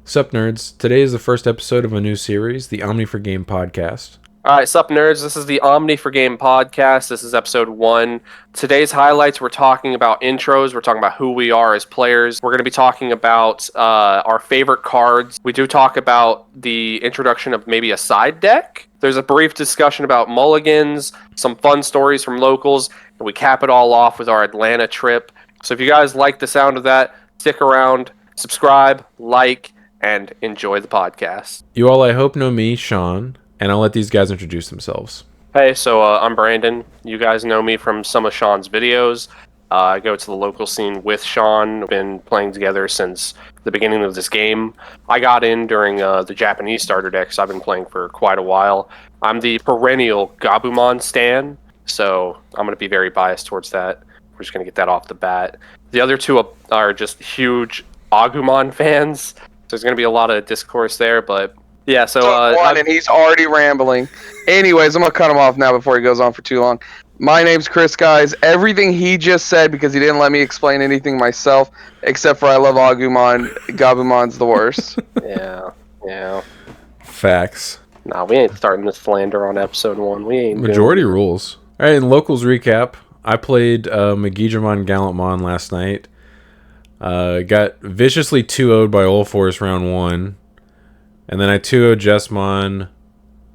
Sup, nerds. Today is the first episode of a new series, the Omni4Game podcast. Alright, sup nerds, this is the Omni4Game podcast. This is episode 1. Today's highlights, we're talking about intros, we're talking about who we are as players. We're going to be talking about our favorite cards. We do talk about the introduction of maybe a side deck. There's a brief discussion about mulligans, some fun stories from locals, and we cap it all off with our Atlanta trip. So if you guys like the sound of that, stick around, subscribe, like, and enjoy the podcast. You all, I hope, know me, Sean, and I'll let these guys introduce themselves. Hey, so I'm Brandon. You guys know me from some of Sean's videos. I go to the local scene with Sean. We've been playing together since the beginning of this game. I got in during the Japanese starter deck, so I've been playing for quite a while. I'm the perennial Gabumon stan, so I'm going to be very biased towards that. We're just going to get that off the bat. The other two are just huge Agumon fans. So there's going to be a lot of discourse there, but yeah, so... and he's already rambling. Anyways, I'm going to cut him off now before he goes on for too long. My name's Chris, guys. Everything he just said, because he didn't let me explain anything myself, except for I love Agumon. Gabumon's the worst. Yeah. Facts. Nah, we ain't starting this slander on episode 1. We ain't Majority rules. Alright, in locals recap, I played Digimon Gallantmon last night. Got viciously 2-0'd by Ulforce round 1. And then I 2-0'd Jessmon.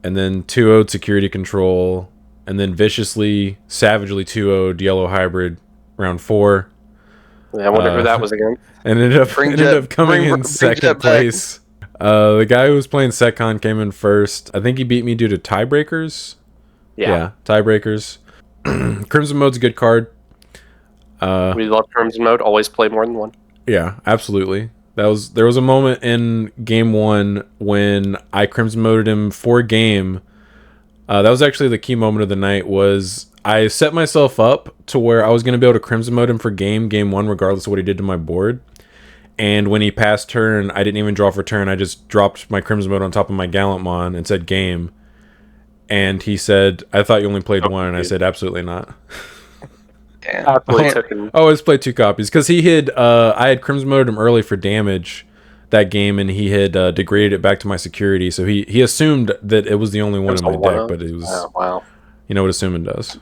And then 2-0'd Security Control. And then viciously, savagely 2-0'd Yellow Hybrid round 4. Yeah, I wonder who that was again. And ended up coming in second place. The guy who was playing Setcon came in first. I think he beat me due to tiebreakers. Yeah, tiebreakers. Crimson Mode's a good card. We love Crimson Mode. Always play more than one. Yeah, absolutely. There was a moment in game 1 when I Crimson Moded him for game. That was actually the key moment of the night. Was I set myself up to where I was going to be able to Crimson Mode him for game 1, regardless of what he did to my board. And when he passed turn, I didn't even draw for turn. I just dropped my Crimson Mode on top of my Gallantmon and said game. And he said, "I thought you only played one," and I said, "Absolutely not." Damn. I always play 2 copies because he had I had Crimson Moded him early for damage that game, and he had degraded it back to my security. So he assumed that it was the only one in my deck, but it was wow. You know what assuming does.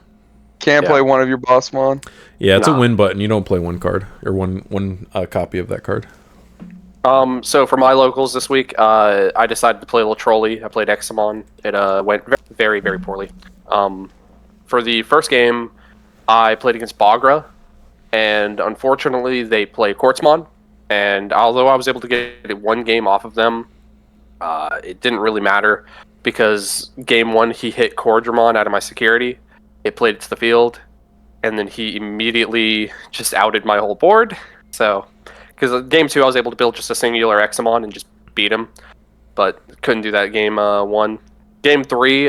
Can't play one of your Bossmon? Yeah, it's a win button. You don't play one card or one copy of that card. So for my locals this week, I decided to play a little trolley. I played Examon. It went very, very poorly. For the first game, I played against Bagra, and unfortunately they play Quartzmon, and although I was able to get one game off of them, it didn't really matter, because game 1 he hit Cordramon out of my security, it played it to the field, and then he immediately just outed my whole board. So, because game 2 I was able to build just a singular Examon and just beat him, but couldn't do that game 1. Game 3,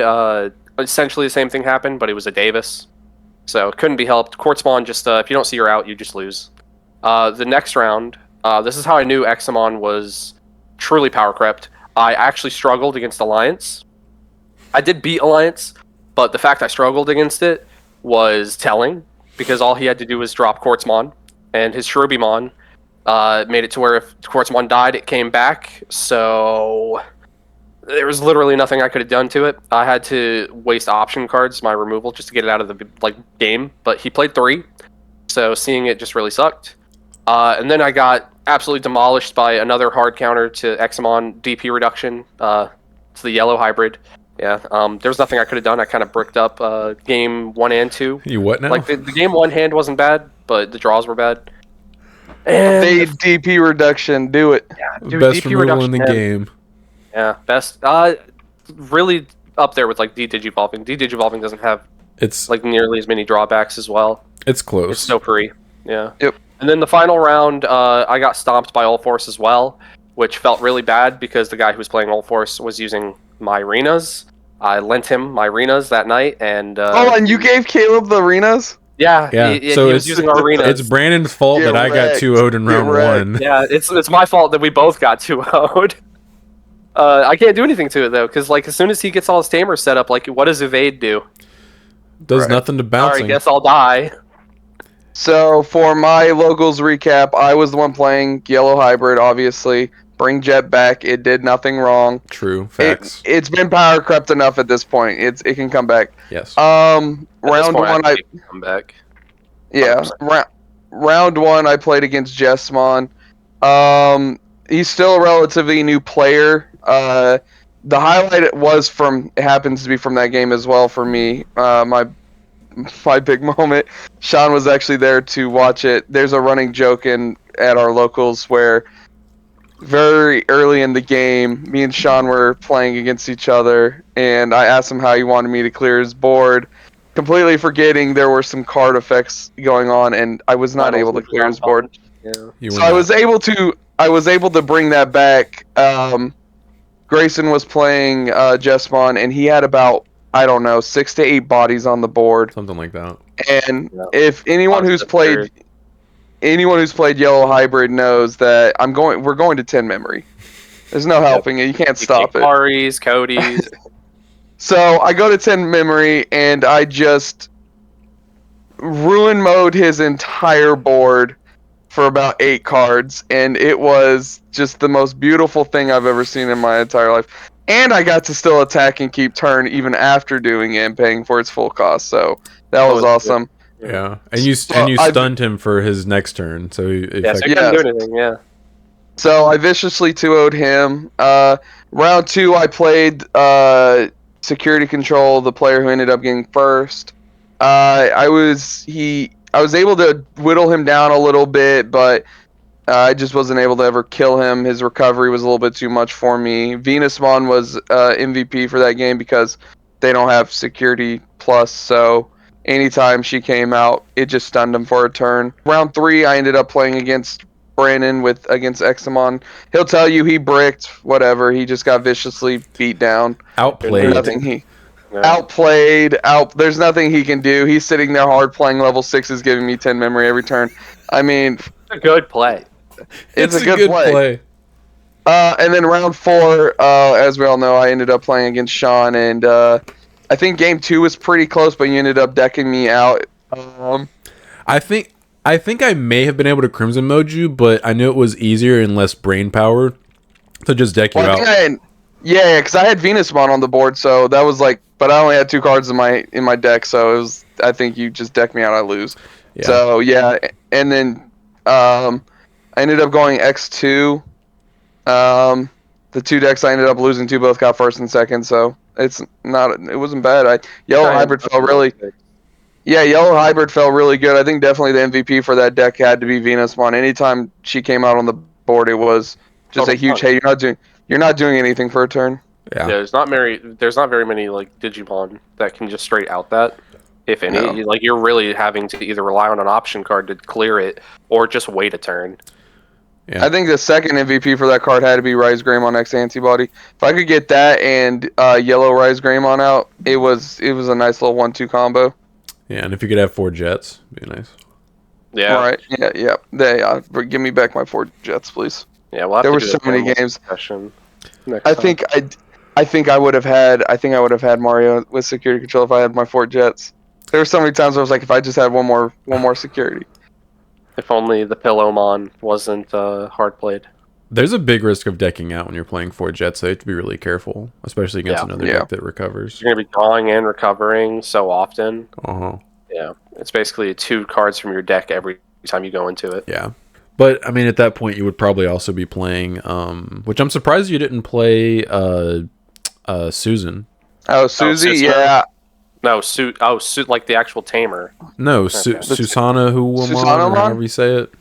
essentially the same thing happened, but it was a Davis. So it couldn't be helped. Quartzmon just, if you don't see your out, you just lose. The next round, this is how I knew Examon was truly power crept. I actually struggled against Alliance. I did beat Alliance, but the fact I struggled against it was telling, because all he had to do was drop Quartzmon, and his Shrubimon made it to where if Quartzmon died, it came back, so there was literally nothing I could have done to it. I had to waste option cards, my removal, just to get it out of the game. But he played 3, so seeing it just really sucked. And then I got absolutely demolished by another hard counter to Examon DP reduction to the Yellow Hybrid. Yeah, there was nothing I could have done. I kind of bricked up game 1 and 2. You what now? Like the game 1 hand wasn't bad, but the draws were bad. And Fade DP reduction, do it. Yeah, dude, Best DP removal in the man. game. Yeah, best. Really up there with like Digivolving. Digivolving doesn't have like nearly as many drawbacks as well. It's close. It's so free. Yeah. Yep. And then the final round, I got stomped by Ulforce as well, which felt really bad because the guy who was playing Ulforce was using my arenas. I lent him my arenas that night, and and you gave Caleb the arenas? Yeah. So he was using our arenas. It's Brandon's fault that I got 2-0'd in round 1. Yeah, it's my fault that we both got 2-0'd. I can't do anything to it though, because like as soon as he gets all his tamers set up, like what does Evade do? Does nothing to bouncing. Alright, guess I'll die. So for my locals recap, I was the one playing Yellow Hybrid, obviously. Bring Jet back. It did nothing wrong. True. Facts. It's been power crept enough at this point. It can come back. Yes. Round one, I come back. yeah. 100%. Round one, I played against Jessmon. He's still a relatively new player. The highlight it happens to be from that game as well for me. My big moment. Sean was actually there to watch it. There's a running joke at our locals where very early in the game, me and Sean were playing against each other, and I asked him how he wanted me to clear his board, completely forgetting there were some card effects going on, and I was not able to clear his board. Yeah. So I was able to bring that back. Grayson was playing Jessmon, and he had about, I don't know, 6 to 8 bodies on the board. Something like that. And if anyone who's played Yellow Hybrid knows that we're going to 10 memory. There's no helping it. You can't stop it. Ari's, Cody's. So I go to 10 memory, and I just ruin mode his entire board for about 8 cards, and it was just the most beautiful thing I've ever seen in my entire life. And I got to still attack and keep turn even after doing it and paying for its full cost. So that was awesome. Yeah, and you stunned him for his next turn, so he So he couldn't do anything. Yeah. So I viciously 2-0'd him. Round 2, I played Security Control, the player who ended up getting first. I was able to whittle him down a little bit, but I just wasn't able to ever kill him. His recovery was a little bit too much for me. Venusmon was MVP for that game because they don't have Security Plus, so anytime she came out, it just stunned him for a turn. Round 3, I ended up playing against Brandon against Examon. He'll tell you he bricked, whatever. He just got viciously beat down. Outplayed. Outplayed. There's nothing he can do. He's sitting there hard playing level 6s, giving me 10 memory every turn. I mean, it's a good play. It's a good play. And then round 4, as we all know, I ended up playing against Sean, and I think game 2 was pretty close, but you ended up decking me out. I think I may have been able to Crimson mode you, but I knew it was easier and less brain power to just deck you out. Yeah, because I had Venusmon on the board, so that was like, but I only had 2 cards in my deck, so it was. I think you just deck me out, I lose. Yeah. So yeah, and then I ended up going X2. The 2 decks I ended up losing to both got first and second, so it wasn't bad. Yellow Hybrid felt really. Yeah, Yellow Hybrid felt really good. I think definitely the MVP for that deck had to be Venusmon. Anytime she came out on the board, it was just a huge hey. You're not doing anything for a turn. Yeah. There's not very many like Digimon that can just straight out that. If any, like you're really having to either rely on an option card to clear it or just wait a turn. Yeah. I think the second MVP for that card had to be Rise Greymon X Antibody. If I could get that and yellow Rise Greymon out, it was a nice little 1-2 combo. Yeah, and if you could have 4 jets, it'd be nice. Yeah. All right. Yeah. Give me back my 4 jets, please. Yeah. We'll have there to were so many games. I think I would have had Mario with Security Control if I had my 4 jets. There were so many times where I was like, if I just had one more security. If only the Pillowmon wasn't hard played. There's a big risk of decking out when you're playing 4 jets, so you have to be really careful, especially against another deck that recovers. You're going to be drawing and recovering so often. Uh-huh. Yeah. It's basically 2 cards from your deck every time you go into it. Yeah. But, I mean, at that point, you would probably also be playing, which I'm surprised you didn't play Susan. Oh, Susie, yeah. No, like the actual tamer. No, Susana, or however you say it.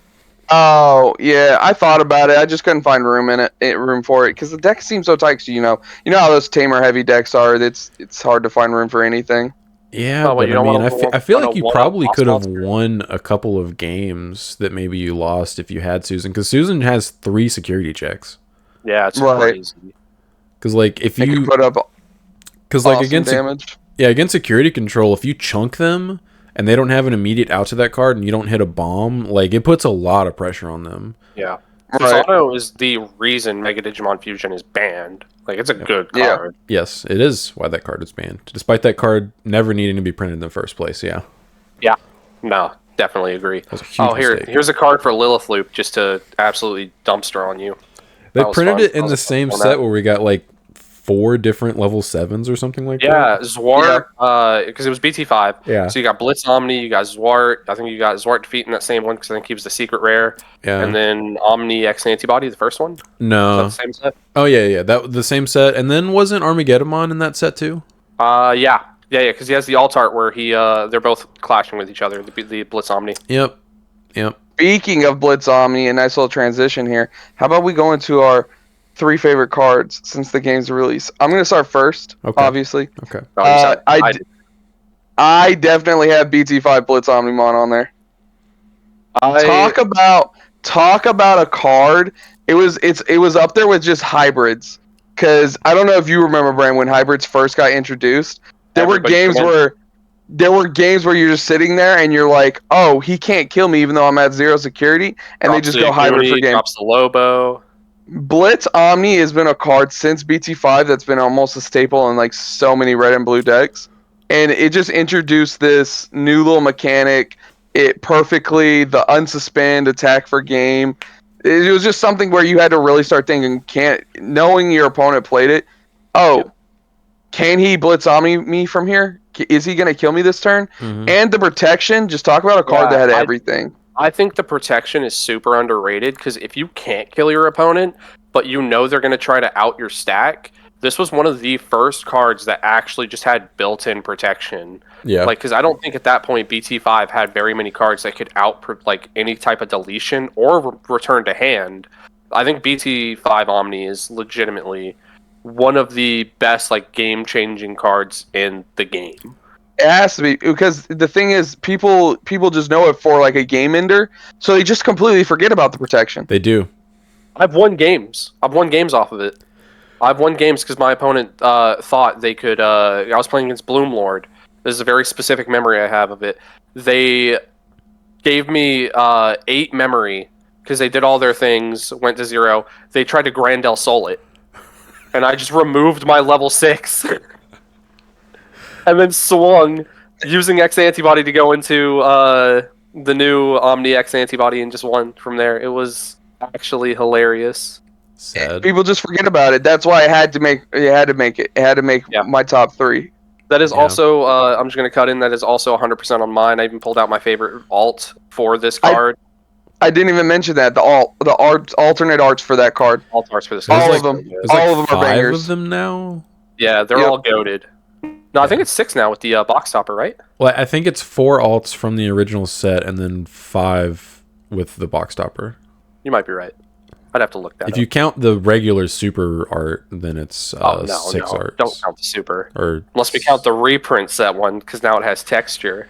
Oh, yeah, I thought about it. I just couldn't find room for it because the deck seems so tight. So, you know how those tamer heavy decks are. It's hard to find room for anything. Yeah, but I mean, I feel like you probably could have won a couple of games that maybe you lost if you had Susan, because Susan has 3 security checks. Yeah, it's crazy. Because like if you put up, because like against security control, if you chunk them and they don't have an immediate out to that card and you don't hit a bomb, like it puts a lot of pressure on them. Yeah. Susano is the reason Mega Digimon Fusion is banned. Like, it's a good card. Yes, it is why that card is banned. Despite that card never needing to be printed in the first place, yeah. Yeah. No, definitely agree. Here's a card for Lilith Loop just to absolutely dumpster on you. They That was printed fun. it in That was the a fun same format. set where we got like 4 different level 7s or something like Yeah, that. Zwart, because it was BT5. Yeah. So you got Blitz Omni, you got Zwart. I think you got Zwart defeat in that same one because I think he was the secret rare. Yeah. And then Omni X Antibody, the first one. Is that No. the same set? Oh yeah. That the same set. And then wasn't Armageddon in that set too? Yeah, because he has the alt art where they're both clashing with each other. The Blitz Omni. Yep. Speaking of Blitz Omni, a nice little transition here. How about we go into our 3 favorite cards since the game's release? I'm going to start first, Okay. obviously. Okay. Oh, you said I definitely have BT5 Blitz Omnimon on there. Talk about a card. It was up there with just hybrids. Because I don't know if you remember, Brian, when hybrids first got introduced, there were games where you're just sitting there and you're like, oh, he can't kill me even though I'm at 0 security, and they just go hybrid for game. Drops the Lobo. Blitz Omni has been a card since BT5 that's been almost a staple in like so many red and blue decks, and it just introduced this new little mechanic. It perfectly the unsuspend attack for game. It was just something where you had to really start thinking, knowing your opponent played it. Oh, can he Blitz Omni me from here? Is he going to kill me this turn? Mhm. And the protection, just talk about a card that had everything. I think the protection is super underrated because if you can't kill your opponent, but you know they're going to try to out your stack, this was one of the first cards that actually just had built-in protection. Yeah. Like, because I don't think at that point BT5 had very many cards that could out like any type of deletion or return to hand. I think BT5 Omni is legitimately one of the best like game-changing cards in the game. It has to be, because the thing is, people just know it for like a game ender, so they just completely forget about the protection. They do. I've won games off of it. I've won games because my opponent thought they could. I was playing against Bloomlord. This is a very specific memory I have of it. They gave me 8 memory because they did all their things, went to 0. They tried to Grand El Sol it, and I just removed my level 6. And then swung, using X Antibody to go into the new Omni X Antibody and just won from there. It was actually hilarious. Sad. People just forget about it. That's why it had to make it. It had to make my top 3. That is also, I'm just going to cut in, that is also 100% on mine. I even pulled out my favorite alt for this card. I didn't even mention that. The alternate arts for that card. Alt arts for this There's card. All of them. There's All like of them are 5 bangers. of them now. Yeah, they're all goated. No, I think it's 6 now with the box topper, right? Well, I think it's 4 alts from the original set and then 5 with the box topper. You might be right. I'd have to look that up. If you count the regular super art, then it's 6 arts. Don't count the super. Or unless we count the reprint set one, because now it has texture.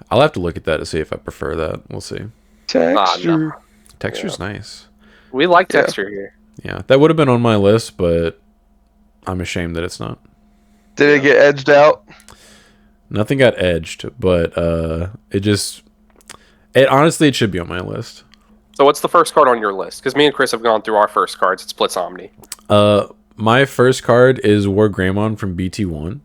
I'll have to look at that to see if I prefer that. We'll see. Texture. No. Texture's nice. We like texture here. Yeah, that would have been on my list, but I'm ashamed that it's not. Did it get edged out? Nothing got edged, but honestly, it should be on my list. So what's the first card on your list? Because me and Chris have gone through our first cards. It's Blitz Omni. My first card is War Greymon from BT1.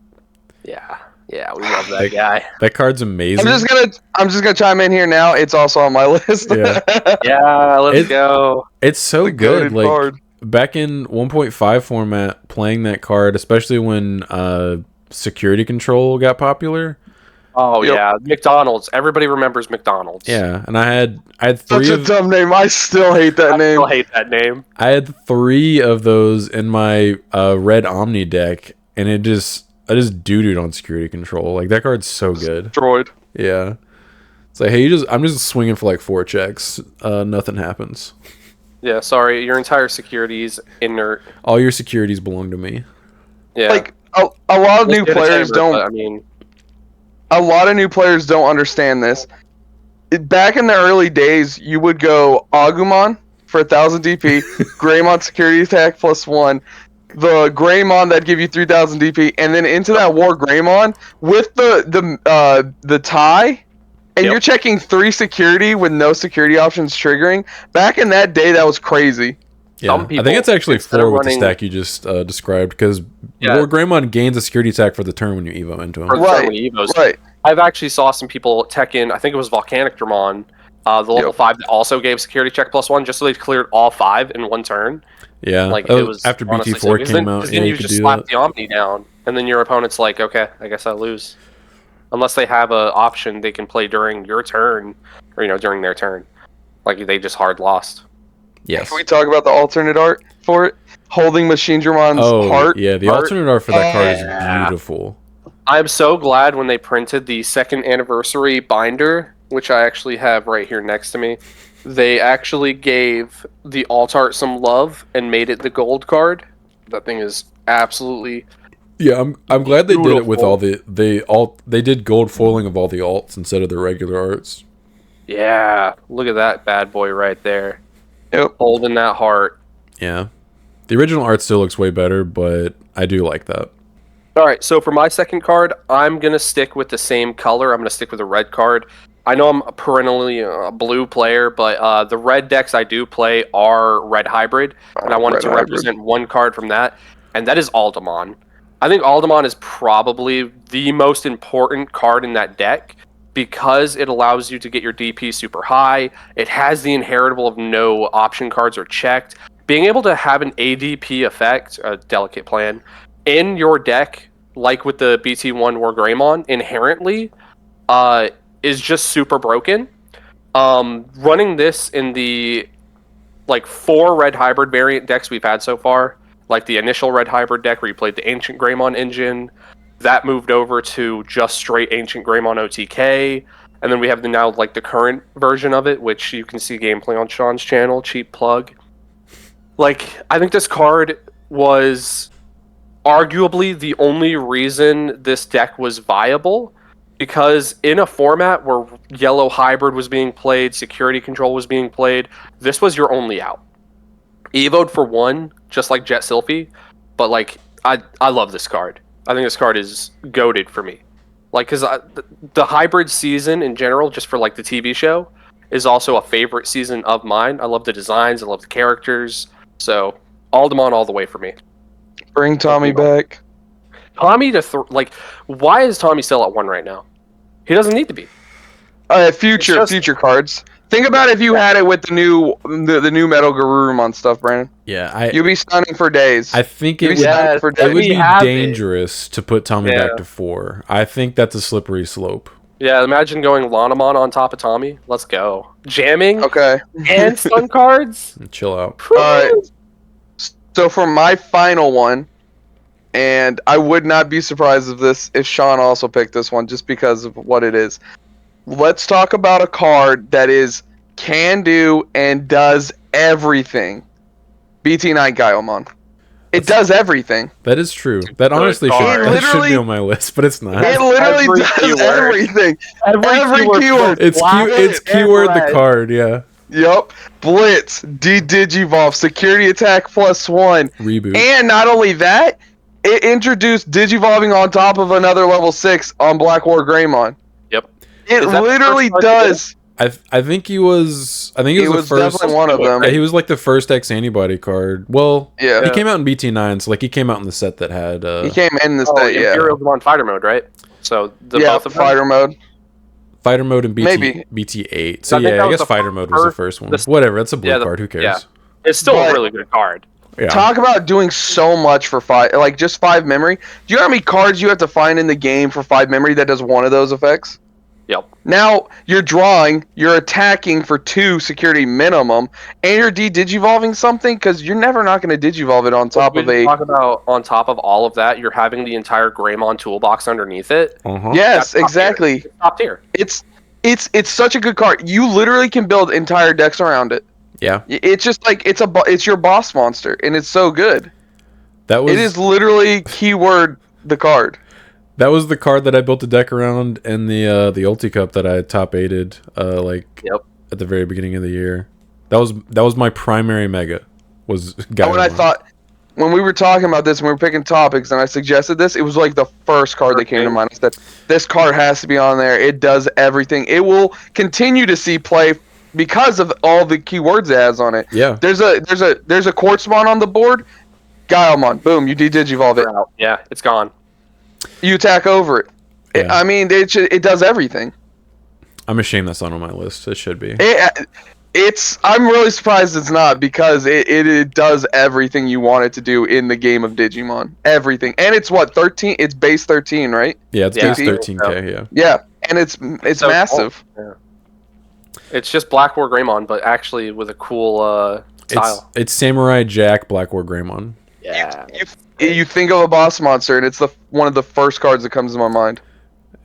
Yeah, we love that guy. That card's amazing. I'm just gonna chime in here now. It's also on my list. Yeah. Yeah, let's go. It's so The good. goated Like card. back in 1.5 format, playing that card, especially when security control got popular. Oh Yep. yeah, McDonald's. Everybody remembers McDonald's. Yeah, and I had Such 3 a dumb name. I still hate that I name. still hate that name. I had 3 of those in my red Omni deck, and I just doo-dooed on security control. Like that card's so good. Destroyed. Yeah, it's like, hey, I'm just swinging for like 4 checks. Nothing happens. Yeah, sorry, your entire security is inert. All your securities belong to me. Yeah, Like a lot of new Let's get a players timer, don't. but, I mean, A lot of new players don't understand this. Back in the early days, you would go Agumon for 1,000 DP, Greymon security attack +1, the Greymon that give you 3,000 DP, and then into that War Greymon with the tie, and you're checking 3 security with no security options triggering. Back in that day, that was crazy. Yeah, I think it's actually 4 with the stack you just described, because War Greymon gains a security attack for the turn when you Evo into him. Right. I've actually saw some people tech in, I think it was Volcanic Dramon, the level 5 that also gave security check +1, just so they cleared all 5 in one turn. Yeah. Like Oh, it was after honestly BT4 so, 'cause came then, out, 'cause yeah, then you you could just do slap that. the Omni down, and then your opponent's like, okay, I guess I lose. Unless they have a option they can play during your turn, or during their turn, like they just hard lost. Yes. Can we talk about the alternate art for it? Holding Machine Dramon's heart. Yeah, the art. alternate art for that card is Yeah. beautiful. I'm so glad when they printed the second anniversary binder, which I actually have right here next to me. They actually gave the alt art some love and made it the gold card. That thing is absolutely Yeah, I'm glad they did it with beautiful. all they did gold foiling of all the alts instead of the regular arts. Yeah, look at that bad boy right there, Yep. holding that heart. Yeah. The original art still looks way better, but I do like that. All right, so for my second card, I'm gonna stick with the same color. I'm gonna stick with a red card. I know I'm perennially a blue player, but the red decks I do play are red hybrid, and I wanted Red to hybrid. represent one card from that, and that is Aldemon. I think Aldemon is probably the most important card in that deck because it allows you to get your DP super high. It has the inheritable of no option cards are checked. Being able to have an ADP effect, a delicate plan, in your deck, like with the BT1 War Greymon, inherently, is just super broken. Running this in the 4 red hybrid variant decks we've had so far, like the initial red hybrid deck where you played the Ancient Greymon engine, that moved over to just straight Ancient Greymon OTK, and then we have the current version of it, which you can see gameplay on Sean's channel, cheap plug. I think this card was arguably the only reason this deck was viable, because in a format where yellow hybrid was being played, security control was being played, this was your only out. Evoed for 1, just like Jet Sylphie, but I love this card. I think this card is goated for me. Because the hybrid season in general, just for the TV show, is also a favorite season of mine. I love the designs, I love the characters, so Aldemon all the way for me. Bring Tommy back. Tommy why is Tommy still at 1 right now? He doesn't need to be. Future cards. Think about if you had it with the new Metal Garurumon stuff, Brandon. Yeah, You'd be stunning for days. I think You'd it be stunning for it days. would be have it. dangerous to put Tommy back to 4. I think that's a slippery slope. Yeah, imagine going Lanamon on top of Tommy. Let's go. Jamming Okay. and stun cards? Chill out. Alright. So for my final one, and I would not be surprised if Sean also picked this one just because of what it is. Let's talk about a card that can do and does everything. BT9 Gaiomon. It does everything. That is true. That honestly should be on my list, but it's not. It literally Every does keyword. everything. Every keyword. It's keyword the card, yeah. Yup. Blitz, Digivolve, security attack +1. Reboot. And not only that, it introduced Digivolving on top of another level 6 on Black War Greymon. Yep. It Is that the literally first card does. I think he was the first. Definitely one of them. Yeah, he was the first X antibody card. Well, Yeah. he came out in BT9, so he came out in the set that had. He came in this day, yeah. Imperial's on fighter mode, right? So both of them? fighter mode. Fighter mode and Maybe. BT8. So I think yeah, that I was guess the fighter mode was the first one. the- Whatever, that's a blue yeah, card. Who cares? yeah. It's still But- a really good card. Yeah. Talk about doing so much for 5, just 5 memory. Do you know how many cards you have to find in the game for 5 memory that does one of those effects? Yep. Now you're drawing, you're attacking for 2 security minimum, and you're digivolving something because you're never not going to digivolve it on top of a. Talk about on top of all of that, you're having the entire Greymon toolbox underneath it. Uh-huh. Yes, That's top exactly. tier. It's top tier. It's such a good card. You literally can build entire decks around it. Yeah. It's just it's your boss monster, and it's so good. That was It is literally keyword the card. That was the card that I built a deck around in the Ulti Cup that I top 8'd Yep. at the very beginning of the year. That was my primary mega. Was And when we were talking about this, when we were picking topics, and I suggested this, it was the first card that came to mind. I said, this card has to be on there. It does everything. It will continue to see play because of all the keywords it has on it. Yeah. There's a Quartzmon on the board. Gaiomon, boom, you digivolve it. Yeah, it's gone. You attack over it. Yeah. I mean, it does everything. I'm ashamed that's not on my list. It should be. I'm really surprised it's not, because it does everything you want it to do in the game of Digimon. Everything. And it's what, 13? It's base 13, right? Yeah, it's Yeah. base 13K. Yeah. Yeah, and it's So massive. Yeah. It's just Black War Greymon, but actually with a cool style. It's Samurai Jack Black War Greymon. Yeah. You think of a boss monster, and it's one of the first cards that comes to my mind.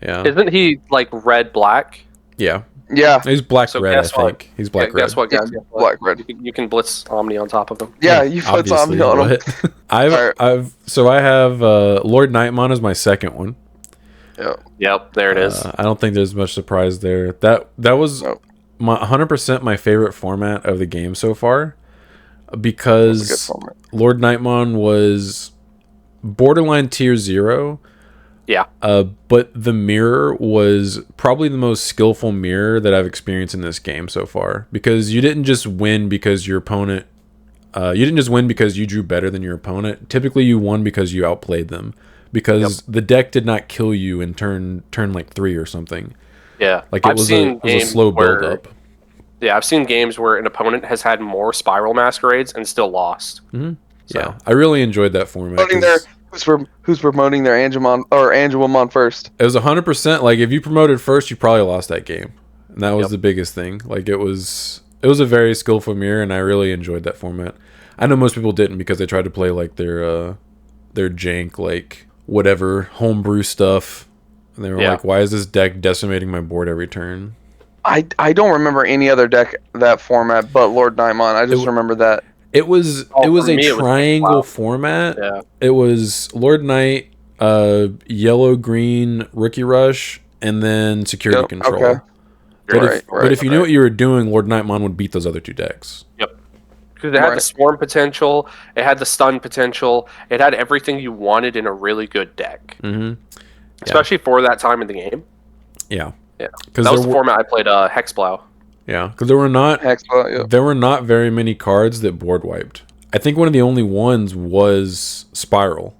Yeah. Isn't he like red black? Yeah. Yeah, He's black So red, I guess what? think. He's black Yeah, red. guess what, guys? Yeah, black red. You can blitz Omni on top of him. Yeah, you put Obviously, zombie on him. what? I have Lord Nightmon as my second one. Yeah. Yep, there it is. I don't think there's much surprise there. That was Nope. my 100% my favorite format of the game so far, That's a good because format. Lord Nightmon was borderline tier 0. Yeah. But the mirror was probably the most skillful mirror that I've experienced in this game so far, because you didn't just win because your opponent you didn't just win because you drew better than your opponent. Typically you won because you outplayed them, because the deck did not kill you in turn like 3 or something. Yeah. Like it was a slow build up. Yeah, I've seen games where an opponent has had more spiral masquerades and still lost. Mm-hmm. So. Yeah, I really enjoyed that format. Who's promoting their Angelmon first? It was 100%. Like, if you promoted first, you probably lost that game, and that was the biggest thing. Like, it was a very skillful mirror, and I really enjoyed that format. I know most people didn't, because they tried to play like their jank, like whatever homebrew stuff, and they were like, "Why is this deck decimating my board every turn?" I don't remember any other deck that format but Lord Nightmon. I just remember that. It was a triangle format. Yeah. It was Lord Knight, yellow green Rookie Rush, and then Security Control. Okay. But if you knew what you were doing, Lord Nightmon would beat those other 2 decks. Yep. Because it had the swarm potential, it had the stun potential, it had everything you wanted in a really good deck. Mm-hmm. Especially for that time in the game. Yeah. Yeah. That was the format I played Hexplow. Yeah, because there were not Hexplow, there were not very many cards that board wiped. I think one of the only ones was Spiral.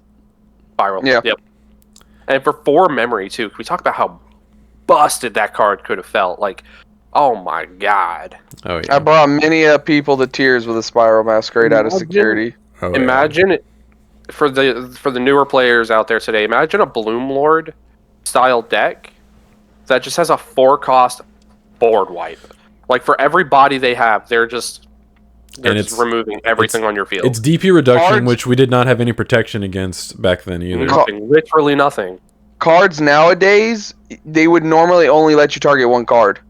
Yeah. Yep. And for 4 memory too, can we talk about how busted that card could have felt? Like, oh my god. Oh yeah. I brought many people to tears with a Spiral Masquerade out of Security. Oh, Imagine it for the newer players out there today. Imagine a Bloom Lord style deck that just has a 4-cost board wipe. Like, for every body they have, they're just removing everything on your field. It's DP reduction, which we did not have any protection against back then either. Nothing, literally nothing. Cards nowadays, they would normally only let you target 1 card.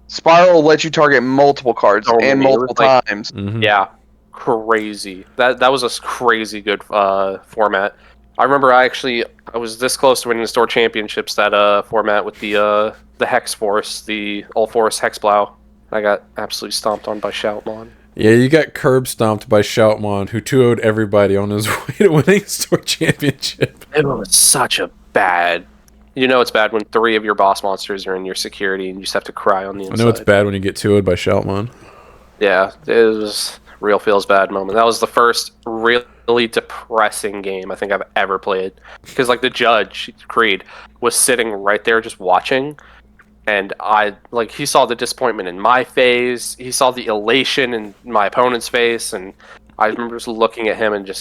Spiral lets you target multiple cards and multiple times. Mm-hmm. Yeah, crazy. That was a crazy good format. I remember I was this close to winning the store championships, that format with the Hex Force, the All Force Hexplow. I got absolutely stomped on by Shoutmon. Yeah, you got curb stomped by Shoutmon, who 2-0'd everybody on his way to winning store championship. It was such a bad... You know it's bad when 3 of your boss monsters are in your security and you just have to cry on the inside. I know it's bad when you get 2-0'd by Shoutmon. Yeah, it was real feels bad moment. That was the first really depressing game I think I've ever played. Because, like, the judge, Creed, was sitting right there just watching... And he saw the disappointment in my face. He saw the elation in my opponent's face. And I remember just looking at him and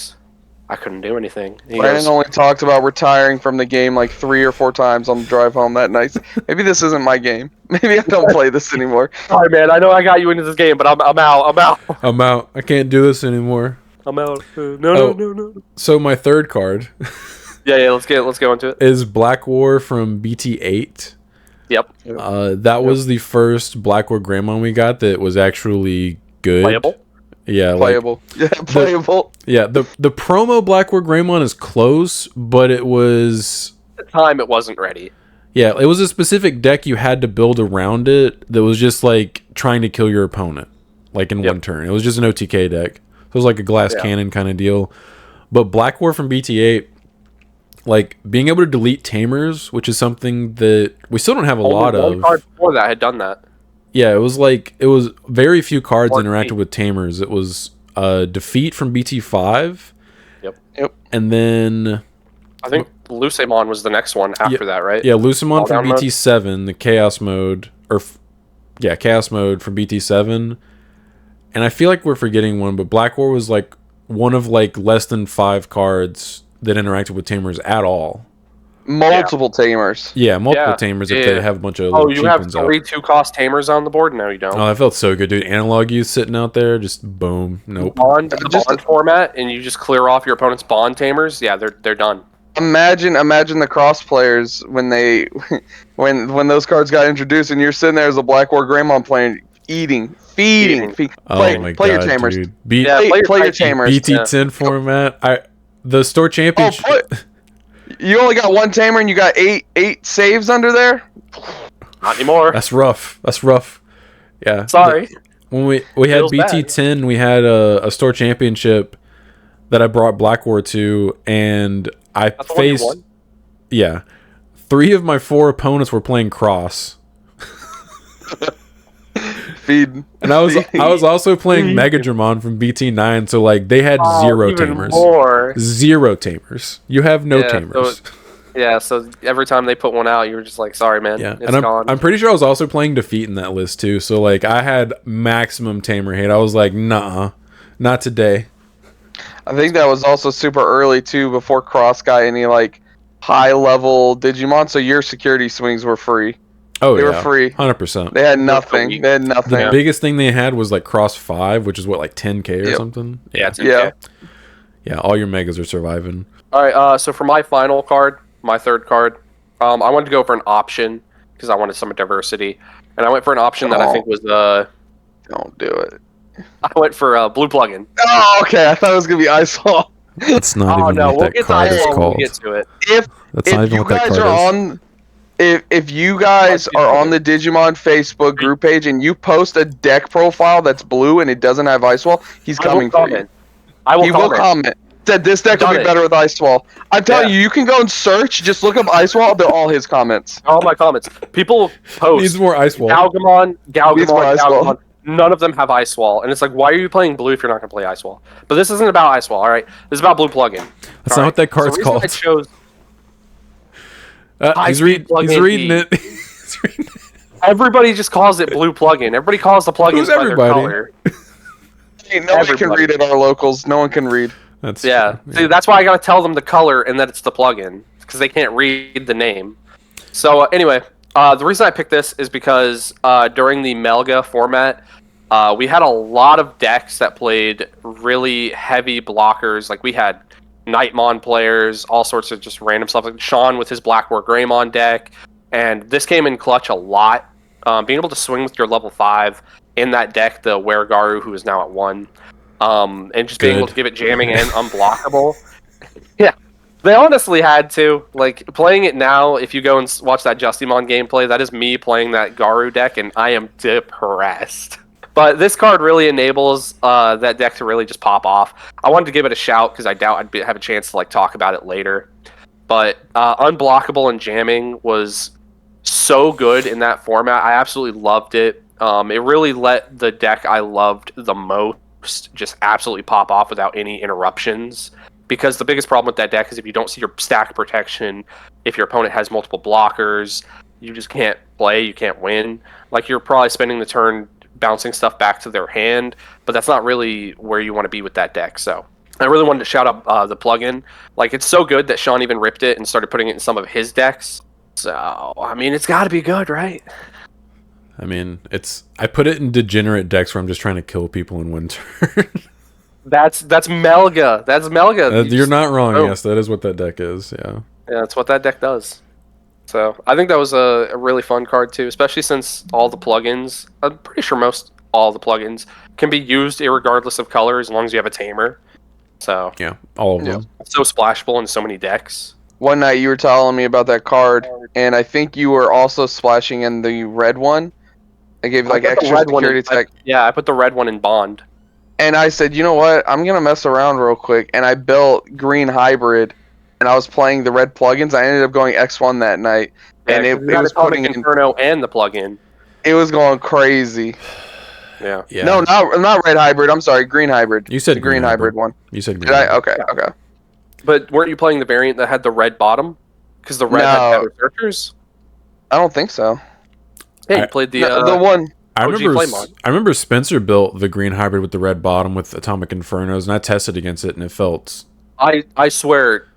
I couldn't do anything. Brandon only talked about retiring from the game like 3 or 4 times on the drive home that night. Maybe this isn't my game. Maybe I don't play this anymore. Sorry, man. I know I got you into this game, but I'm out. I'm out. I can't do this anymore. I'm out. No. So my third card. Yeah. Let's go into it. Is Black War from BT8. Yep. That was the first Black War Greymon we got that was actually good. Playable. Yeah, playable. Playable. The promo Black War Greymon is close, but it was At the time it wasn't ready. Yeah, it was a specific deck you had to build around it that was just like trying to kill your opponent, like in one turn. It was just an OTK deck. So it was like a glass cannon kind of deal. But Black War from BT8, like being able to delete tamers, which is something that we still don't have a lot of. One card before that had done that. Yeah, it was very few cards interacted with tamers. It was Defeat from BT5. Yep. And then I think Lucemon was the next one after that, right? Yeah, Lucemon from BT7, the Chaos mode, Chaos mode from BT7, and I feel like we're forgetting one, but Black War was like one of like less than 5 cards that interacted with tamers at all. Multiple tamers. Yeah, multiple tamers if they have a bunch of little cheap ones out. Oh, you have 3 2-cost tamers on the board? No, you don't. Oh, that felt so good, dude. Analog use sitting out there, just boom. Nope. The bond format, and you just clear off your opponent's bond tamers. Yeah, they're done. Imagine the cross players when they when those cards got introduced, and you're sitting there as a Black War Greymon playing, feeding. Oh my play god, your tamers. dude. Play your tamers. BT10 format. The store championship. You only got 1 tamer and you got eight saves under there? Not anymore. That's rough. Yeah. Sorry. When we had BT10, we had a store championship that I brought Black War to, and I faced. Yeah. 3 of my 4 opponents were playing cross. Feed. And I was also playing Mega Dramon from BT9, so like they had 0 tamers. More. 0 tamers. You have no tamers. So every time they put one out, you were just like, sorry, man. Yeah, it's gone. I'm pretty sure I was also playing Defeat in that list too. So like I had maximum tamer hate. I was like, nah, not today. I think that was also super early too, before Cross got any like high level Digimon, so your security swings were free. Oh, they were free. 100%. They had nothing. The biggest thing they had was like Cross 5, which is what, like 10k or something? Yeah, 10K. Yeah, all your megas are surviving. All right, so for my final card, my third card, I wanted to go for an option because I wanted some diversity. And I went for an option that I think was Don't do it. I went for blue plugin. Oh, okay. I thought it was going to be Ice Wall. That's not even what that card is called. We'll get to it. If you guys are on... If you guys are on the Digimon Facebook group page and you post a deck profile that's blue and it doesn't have Ice Wall, he's coming for you. He will comment. Said this deck will be better with Ice Wall. I'm telling you, you can go and search. Just look up Ice Wall. They're all his comments. All my comments. People post. Needs more Ice Wall. Galgamon. None of them have Ice Wall, and it's like, why are you playing blue if you're not going to play Ice Wall? But this isn't about Ice Wall. All right, this is about blue plugin. That's not what that card's called. I chose. He's reading it. Everybody just calls it blue plugin. Everybody calls the plugin by their color. Hey, nobody can read at our locals. No one can read. That's true. See, that's why I gotta tell them the color and that it's the plugin because they can't read the name. So anyway, the reason I picked this is because during the Melga format, we had a lot of decks that played really heavy blockers. Like we had Nightmon players, all sorts of just random stuff, like Sean with his Black War Greymon deck, and this came in clutch a lot. Being able to swing with your level 5 in that deck, the Weregaru, who is now at 1, and just being able to give it jamming and unblockable. Yeah, they honestly had to. Like, playing it now, if you go and watch that Justimon gameplay, that is me playing that Garu deck, and I am depressed. But this card really enables that deck to really just pop off. I wanted to give it a shout because I doubt I'd have a chance to like talk about it later. But unblockable and jamming was so good in that format. I absolutely loved it. It really let the deck I loved the most just absolutely pop off without any interruptions. Because the biggest problem with that deck is if you don't see your stack protection, if your opponent has multiple blockers, you just can't play, you can't win. Like, you're probably spending the turn bouncing stuff back to their hand, but that's not really where you want to be with that deck. So I really wanted to shout out the plugin. Like, it's so good that Sean even ripped it and started putting it in some of his decks. So I mean, it's got to be good, right? I mean, I put it in degenerate decks where I'm just trying to kill people in one turn. That's Melga. That's Melga. You're not wrong. Yes, that is what that deck is. Yeah, that's what that deck does. So I think that was a really fun card too, especially since all the plugins, I'm pretty sure all the plugins can be used irregardless of color as long as you have a tamer. So yeah, all of them. It's so splashable in so many decks. One night you were telling me about that card, and I think you were also splashing in the red one. I gave like extra security tech. I put the red one in Bond. And I said, you know what? I'm gonna mess around real quick, and I built green hybrid. And I was playing the red plugins. I ended up going X1 that night, and it was putting Inferno and the plugin. It was going crazy. Yeah. No, not red hybrid. I'm sorry, green hybrid. You said the green hybrid one. You said green. Did I? Okay. Okay. But weren't you playing the variant that had the red bottom? Because the red had better searchers. I don't think so. Hey, you played the one. I OG remember Flamon. I remember Spencer built the green hybrid with the red bottom with Atomic Infernos, and I tested against it, and it felt. I swear,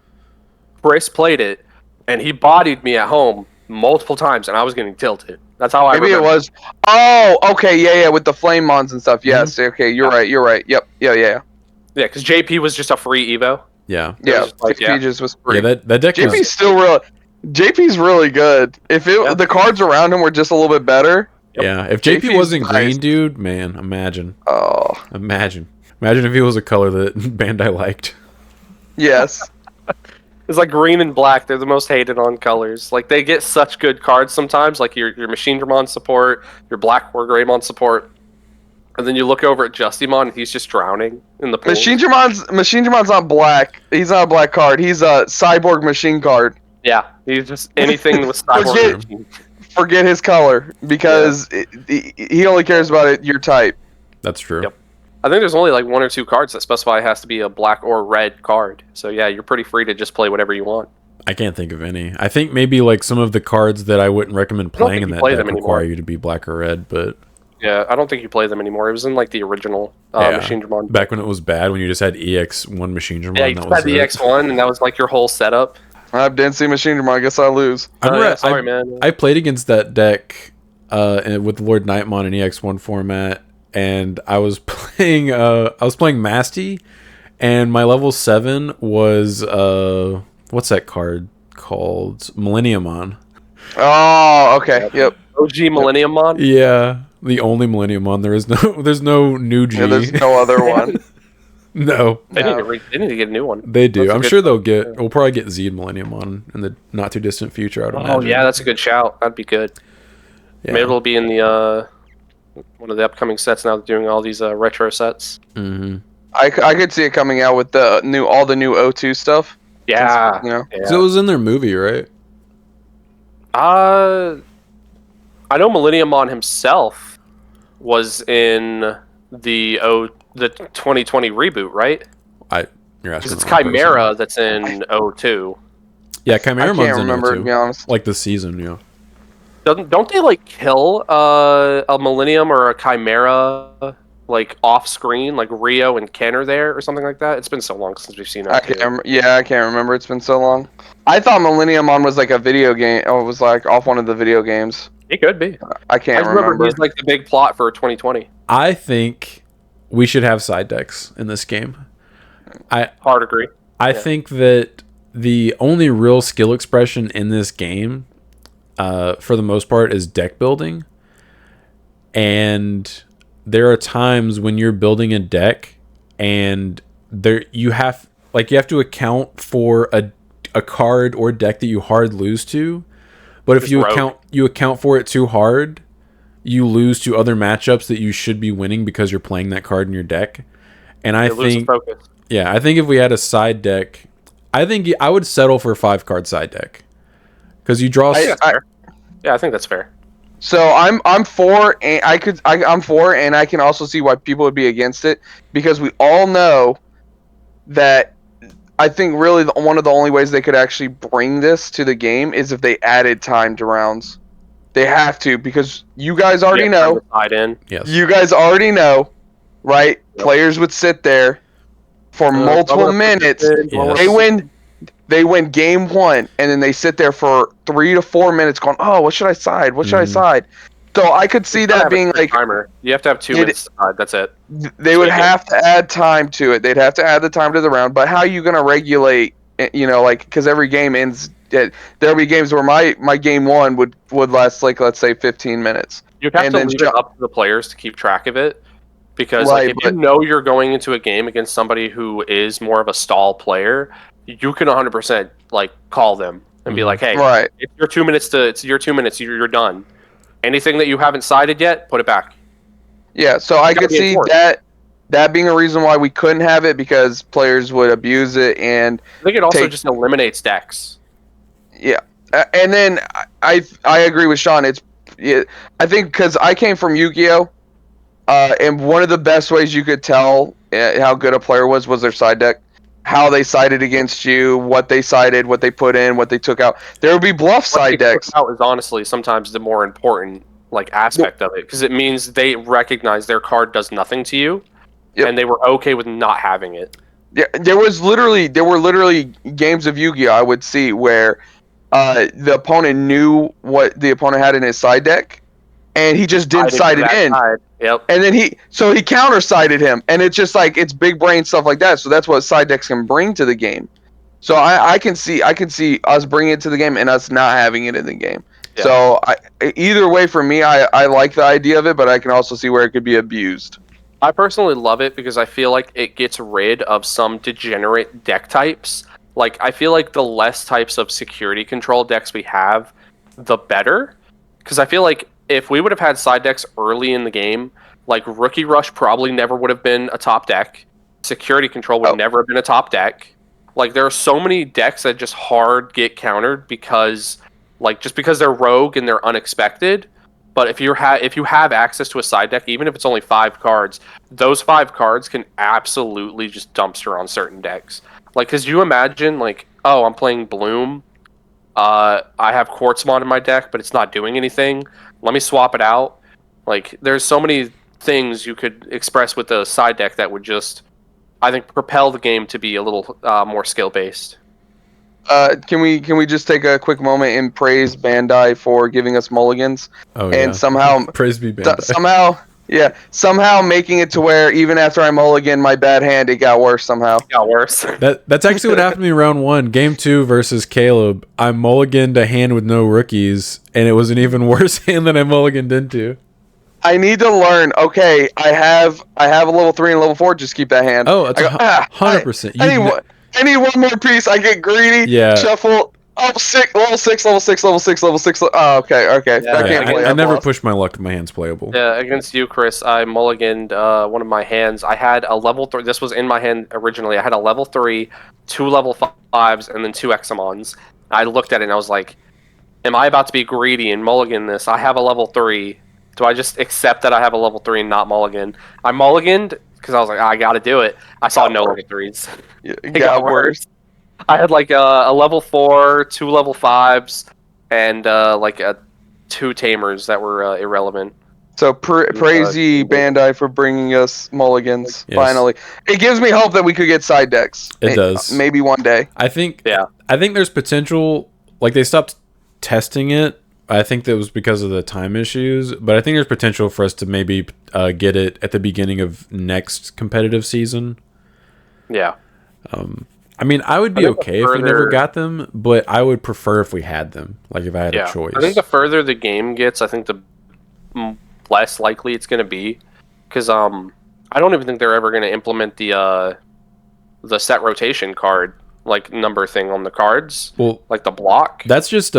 Chris played it, and he bodied me at home multiple times, and I was getting tilted. That's how I Maybe remember. it was. Oh, okay, yeah, with the flame mons and stuff. Yes, okay, you're right. Yep, yeah. Yeah, because JP was just a free Evo. Yeah. It was Yeah, just like, JP just was free. Yeah, that deck JP's was. still real. JP's really good. If the cards around him were just a little bit better. Yeah, if JP JP's wasn't nice. green, dude, man, imagine if he was a color that Bandai liked. Yes. It's like green and black. They're the most hated on colors. Like, they get such good cards sometimes, like your Machine Dramon support, your Black War Greymon support. And then you look over at Justymon, and he's just drowning in the pool. Machine Dramon's not black. He's not a black card. He's a cyborg machine card. Yeah, he's just anything with cyborg. Forget his color because he only cares about your type. That's true. Yep. I think there's only like 1 or 2 cards that specify it has to be a black or red card. So yeah, you're pretty free to just play whatever you want. I can't think of any. I think maybe like some of the cards that I wouldn't recommend playing in that deck require you to be black or red, but yeah, I don't think you play them anymore. It was in like the original Machine Dramon. Back when it was bad, when you just had EX1 Machine Dramon. Yeah, you just had the EX1, and that was like your whole setup. I didn't see Machine Dramon. I guess I lose. Sorry, man. I played against that deck with Lord Nightmon in EX1 format, and I was playing Masty, and my level 7 was what's that card called? Millenniumon. Oh, okay. Yep. OG Millenniumon? Yeah, the only Millenniumon. There's no new G. Yeah, there's no other one. No. They need to get a new one. They do. That's I'm sure we'll probably get Zed Millenniumon in the not too distant future, I don't know. Oh yeah, that's a good shout. That'd be good. Yeah. Maybe it'll be in the one of the upcoming sets now, doing all these retro sets. Mm-hmm. I could see it coming out with all the new O2 stuff. Yeah. You know? Yeah. So it was in their movie, right? I know Millenniumon himself was in the 2020 reboot, right? You're asking. Because it's Chimera that's in 02. Yeah, I Chimera can't remember, to be honest. Like the season, yeah. Don't they like kill a Millennium or a Chimera like off screen, like Rio and Ken are there or something like that? It's been so long since we've seen that. I can't remember. It's been so long. I thought Millenniumon was like a video game. Oh, it was like off one of the video games. It could be. I can't remember. He's like the big plot for 2020. I think we should have side decks in this game. Hard agree. I think that the only real skill expression in this game, for the most part, is deck building. And there are times when you're building a deck, and you have to account for a card or deck that you hard lose to. But if you account for it too hard, you lose to other matchups that you should be winning because you're playing that card in your deck. And I think if we had a side deck, I think I would settle for a 5-card side deck because you draw. I think that's fair. So I'm for, and I'm for, and I can also see why people would be against it, because we all know that. I think really one of the only ways they could actually bring this to the game is if they added timed rounds. They have to, because you guys already know. Yes. You guys already know, right? Yep. Players would sit there for multiple minutes. Yes. They win game 1, and then they sit there for 3 to 4 minutes going, oh, what should I side? What should I side? So I could see that being like timer. You have to have 2 minutes. That's it. They would have to add time to it. They'd have to add the time to the round. But how are you going to regulate? Because every game ends. There'll be games where my game 1 would last let's say 15 minutes. You have to leave it up to the players to keep track of it, because if you know you're going into a game against somebody who is more of a stall player, you can 100% call them and be like, hey, it's your 2 minutes you're done. Anything that you haven't sided yet, put it back. Yeah, so I could see that being a reason why we couldn't have it, because players would abuse it, and I think it also just eliminates decks. Yeah, and then I agree with Sean. I think because I came from Yu-Gi-Oh, and one of the best ways you could tell how good a player was their side deck. How they sided against you, what they sided, what they put in, what they took out. There would be bluff side decks. Out is honestly sometimes the more important like aspect of it, because it means they recognize their card does nothing to you, Yep. and they were okay with not having it. Yeah, there were literally games of Yu-Gi-Oh! I would see where the opponent knew what the opponent had in his side deck, and he just didn't side it in. Yep. And then he counter-sided him, and it's just like it's big brain stuff like that. So that's what side decks can bring to the game. So I can see us bringing it to the game and us not having it in the game. Yeah. So either way, for me, I like the idea of it, but I can also see where it could be abused. I personally love it because I feel like it gets rid of some degenerate deck types. Like, I feel like the less types of security control decks we have, the better. Because I feel like if we would have had side decks early in the game, like Rookie Rush probably never would have been a top deck. Security control would never have been a top deck. Like, there are so many decks that just hard get countered because, like, just because they're rogue and they're unexpected. But if you have access to a side deck, even if it's only 5 cards, those 5 cards can absolutely just dumpster on certain decks. Like, because you imagine, like, oh, I'm playing Bloom. I have Quartzmon in my deck, but it's not doing anything. Let me swap it out. Like, there's so many things you could express with the side deck that would just, I think, propel the game to be a little more skill-based. Can we just take a quick moment and praise Bandai for giving us mulligans? Oh, and somehow praise be Bandai. somehow making it to where even after I mulligan my bad hand, it got worse somehow. It got worse. That's actually what happened to me round 1. Game 2 versus Caleb. I mulliganed a hand with no rookies, and it was an even worse hand than I mulliganed into. I need to learn. Okay, I have a level 3 and a level 4. Just keep that hand. Oh, it's 100%. I need one more piece. I get greedy. Yeah. Shuffle. Oh, level 6. Oh, okay. Yeah, I can't play. I never push my luck if my hand's playable. Yeah, against you, Chris, I mulliganed one of my hands. I had a level 3. This was in my hand originally. I had a level 3, 2 level 5s, and then 2 Examons. I looked at it and I was like, am I about to be greedy and mulligan this? I have a level 3. Do I just accept that I have a level 3 and not mulligan? I mulliganed because I was like, I got to do it. I saw no level 3s. It got worse. I had like a level 4, 2 level 5s, and like 2 tamers that were irrelevant. So praise ye Bandai for bringing us mulligans. Yes. Finally, it gives me hope that we could get side decks. It does. Maybe one day. I think there's potential. Like, they stopped testing it. I think that was because of the time issues, but I think there's potential for us to maybe get it at the beginning of next competitive season. Yeah. I mean, I would be okay if we never got them, but I would prefer if we had them. Like, if I had a choice. I think the further the game gets, I think the less likely it's going to be, because I don't even think they're ever going to implement the set rotation card like number thing on the cards. Well, like the block. That's just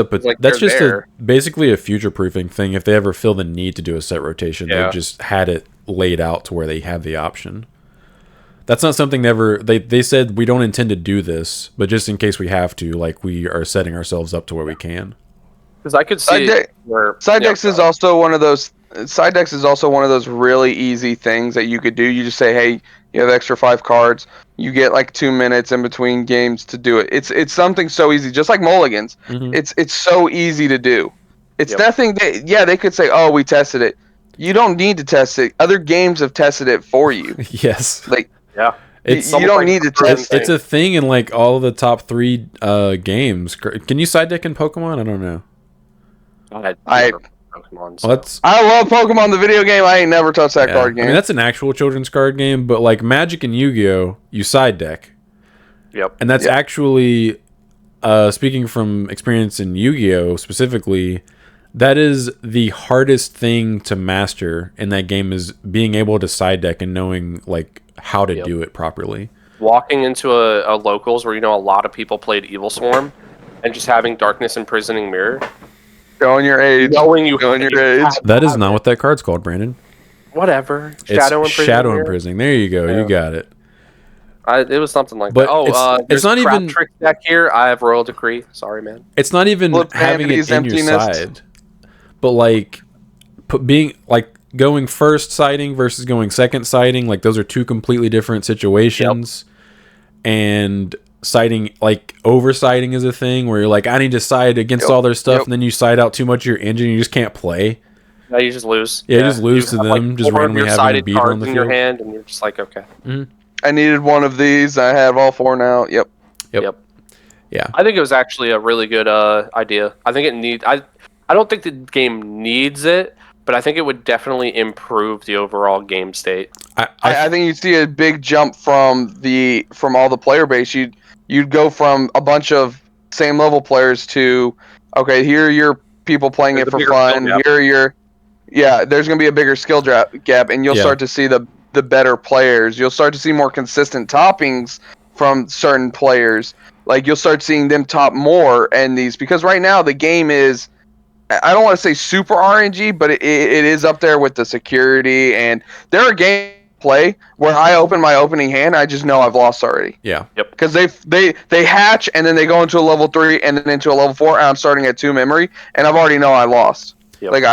basically a future proofing thing. If they ever feel the need to do a set rotation, they've just had it laid out to where they have the option. That's not something they said we don't intend to do this, but just in case we have to, like, we are setting ourselves up to where we can. Because I could see side decks is also one of those. Side decks is also one of those really easy things that you could do. You just say, hey, you have extra 5 cards. You get like 2 minutes in between games to do it. It's something so easy, just like mulligans. Mm-hmm. It's so easy to do. It's nothing. They could say, oh, we tested it. You don't need to test it. Other games have tested it for you. Yes. Like, yeah. You don't need to test it. It's a thing in like all of the top 3 games. Can you side deck in Pokemon? I don't know. Pokemon. So. I love Pokemon the video game. I ain't never touched that card game. I mean, that's an actual children's card game, but like Magic and Yu-Gi-Oh, you side deck. Yep. And that's actually, speaking from experience in Yu-Gi-Oh specifically, that is the hardest thing to master in that game, is being able to side deck and knowing like how to do it properly. Walking into a locals where a lot of people played Evil Swarm, and just having Darkness Imprisoning Mirror. Showing your age. Knowing your age. That is not what that card's called, Brandon. Whatever. Shadow Imprisoning. There you go. Yeah. You got it. It was something like that. It's not even trick deck here. I have Royal Decree. Sorry, man. It's not even having it in your side, but like being like going first sighting versus going second sighting. Like, those are 2 completely different situations, and sighting, like oversighting, is a thing where you're like, I need to side against all their stuff, and then you side out too much of your engine, you just can't play. Now you just lose. Yeah, you just lose to have, them, just 4 of randomly your having a sided beater on cards the in your field. hand, and you're just like, okay. I needed one of these. I have all 4 now. Yep. Yep. Yeah. I think it was actually a really good idea. I think it need. I don't think the game needs it, but I think it would definitely improve the overall game state. I think you'd see a big jump from all the player base. You'd go from a bunch of same level players to, okay, here are your people playing There's it a for bigger fun. skill gap. Here are your there's gonna be a bigger skill gap, and you'll start to see the better players. You'll start to see more consistent toppings from certain players. Like you'll start seeing them top more and these, because right now the game is, I don't want to say super RNG, but it is up there with the security, and there are games play where I open my opening hand, I just know I've lost already. Yeah. Yep. Because they hatch and then they go into a level 3 and then into a level 4, and I'm starting at 2 memory, and I've already know I lost. Yep. Like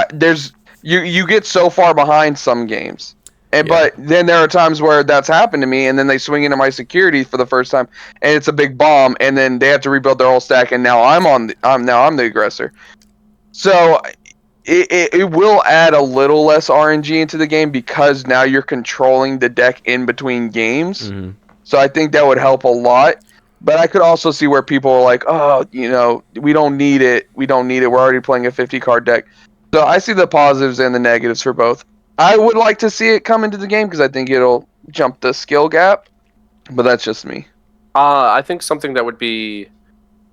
you get so far behind some games. And Yeah. but then there are times where that's happened to me, and then they swing into my security for the first time, and it's a big bomb, and then they have to rebuild their whole stack, and now I'm the aggressor. So it will add a little less RNG into the game because now you're controlling the deck in between games. Mhm. So I think that would help a lot. But I could also see where people are like, oh, we don't need it. We don't need it. We're already playing a 50 card deck. So I see the positives and the negatives for both. I would like to see it come into the game because I think it'll jump the skill gap. But that's just me. I think something that would be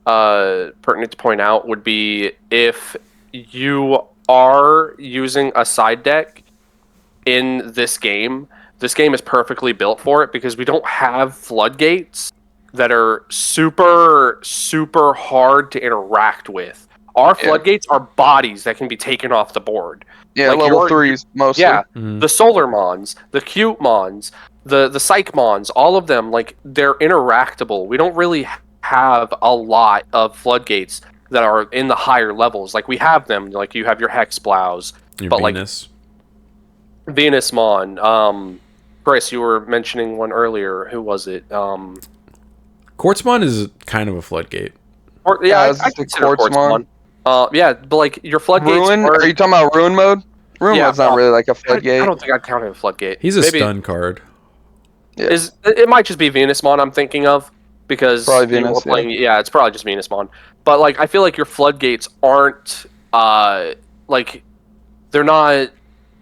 pertinent to point out would be if you are using a side deck in this game is perfectly built for it because we don't have floodgates that are super, super hard to interact with. Our floodgates are bodies that can be taken off the board. Yeah, Like level 3s mostly. Yeah, Mhm. the Solar Mons, the Cute Mons, the Psych Mons, all of them, like, they're interactable. We don't really have a lot of floodgates that are in the higher levels. Like, we have them, like, you have your Hex Blouse, Your but, Venus. like, Venus Mon. Chris, you were mentioning one earlier. Who was it? Quartzmon is kind of a floodgate. Yeah, it's I the consider Quartz Quartzmon. Yeah, but, like, your floodgates Ruin? are... Are you talking about Ruin mode? Ruin mode's not really like a floodgate. I don't think I'd count it a floodgate. He's a Maybe stun card. Yeah. it might just be Venusmon I'm thinking of because Probably you were Venus, playing. Yeah, it's probably just Venusmon. But like, I feel like your floodgates aren't like they're not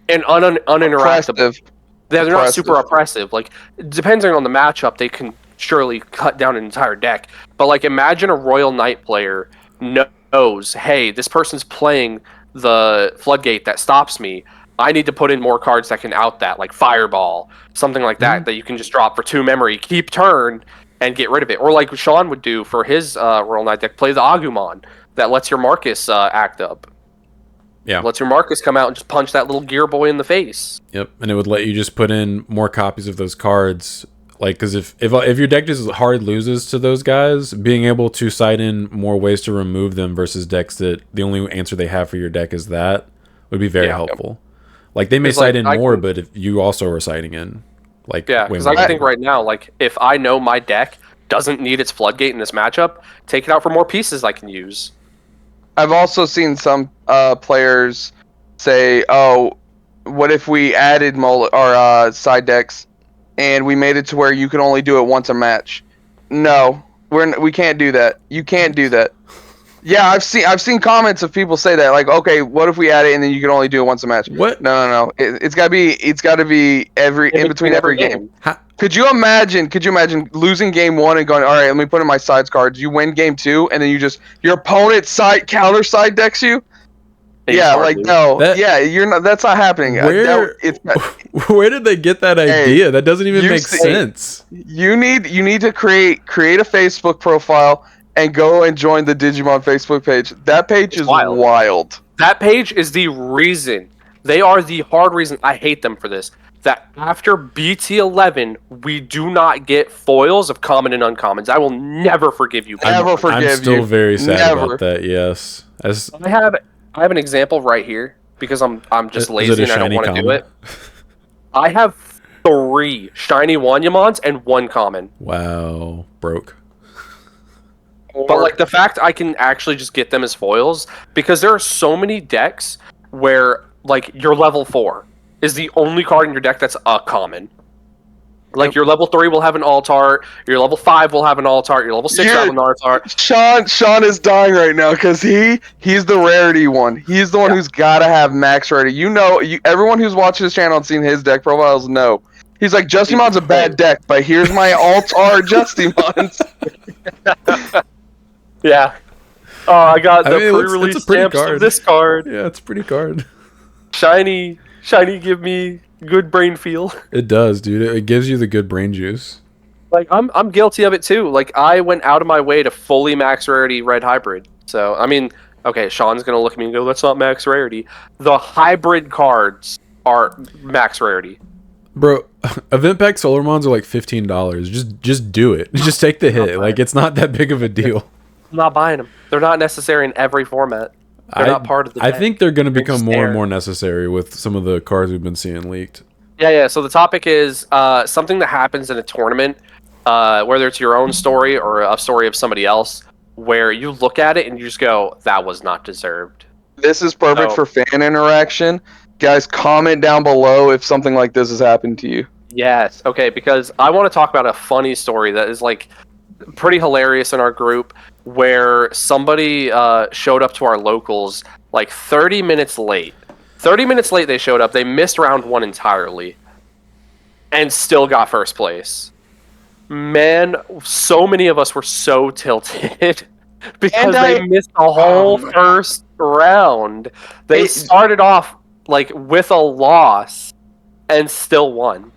uninteractable. Oppressive. They're not Oppressive. super oppressive. Like, depending on the matchup, they can surely cut down an entire deck. But like, imagine a Royal Knight player knows, hey, this person's playing the floodgate that stops me. I need to put in more cards that can out that, like Fireball, something like that, that you can just drop for 2 memory, keep turn, and get rid of it. Or like Sean would do for his Royal Knight deck, play the Agumon that lets your Marcus act up. Yeah. Lets your Marcus come out and just punch that little gear boy in the face. Yep. And it would let you just put in more copies of those cards. Like, because if your deck just hard loses to those guys, being able to side in more ways to remove them versus decks that the only answer they have for your deck is that would be very helpful. Like, they may side in more, but if you also are siding in, like, yeah, because I think right now, like, if I know my deck doesn't need its floodgate in this matchup, take it out for more pieces I can use. I've also seen some players say, "Oh, what if we added side decks, and we made it to where you can only do it once a match?" No, we can't do that. You can't do that. Yeah, I've seen comments of people say that, like, okay, what if we add it and then you can only do it once a match? What? No. It's gotta be in between every game. Could you imagine losing game 1 and going, all right, let me put in my sides cards. You win game 2 and then your opponent counter side decks you. Yeah, like no, you're not. That's not happening. Where did they get that idea? That doesn't even make sense. You need to create a Facebook profile and go and join the Digimon Facebook page. That page is wild. That page is the reason. They are the hard reason. I hate them for this. That after BT11, we do not get foils of common and uncommons. I will never forgive you. Never forgive you. I'm still very sad about that. Yes. I have an example right here because I'm just lazy and I don't want to do it. I have 3 shiny Wanyamons and 1 common. Wow, broke. But like the fact I can actually just get them as foils, because there are so many decks where like your level 4 is the only card in your deck that's a common. Like your level 3 will have an alt-art, your level 5 will have an alt-art, your level 6 will have an alt-art. Sean is dying right now because he's the rarity one. He's the one who's gotta have max rarity. Everyone who's watching this channel and seen his deck profiles know. He's like, Justimon's a bad deck, but here's my alt-art Justimons. Yeah. Oh, I got the pre-release stamps card. of this card. Yeah, it's a pretty card. Shiny, give me good brain feel. It does, dude. It gives you the good brain juice. Like I'm guilty of it too. Like I went out of my way to fully max rarity red hybrid. So I mean, okay, Sean's gonna look at me and go, "That's not max rarity." The hybrid cards are max rarity. Bro, event pack Solarmons are like $15. Just do it. Just take the hit. Like it's not that big of a deal. I'm not buying them. They're not necessary in every format. They're not part of the I deck. think they're going to become just more there. and more necessary with some of the cards we've been seeing leaked. Yeah. So the topic is something that happens in a tournament, whether it's your own story or a story of somebody else, where you look at it and you just go, "That was not deserved." This is perfect for fan interaction. Guys, comment down below if something like this has happened to you. Yes. Okay. Because I want to talk about a funny story that is like pretty hilarious in our group, where somebody showed up to our locals like 30 minutes late. 30 minutes late they showed up. They missed round 1 entirely and still got first place. Man, so many of us were so tilted because they missed the whole first round. They started off like with a loss and still won.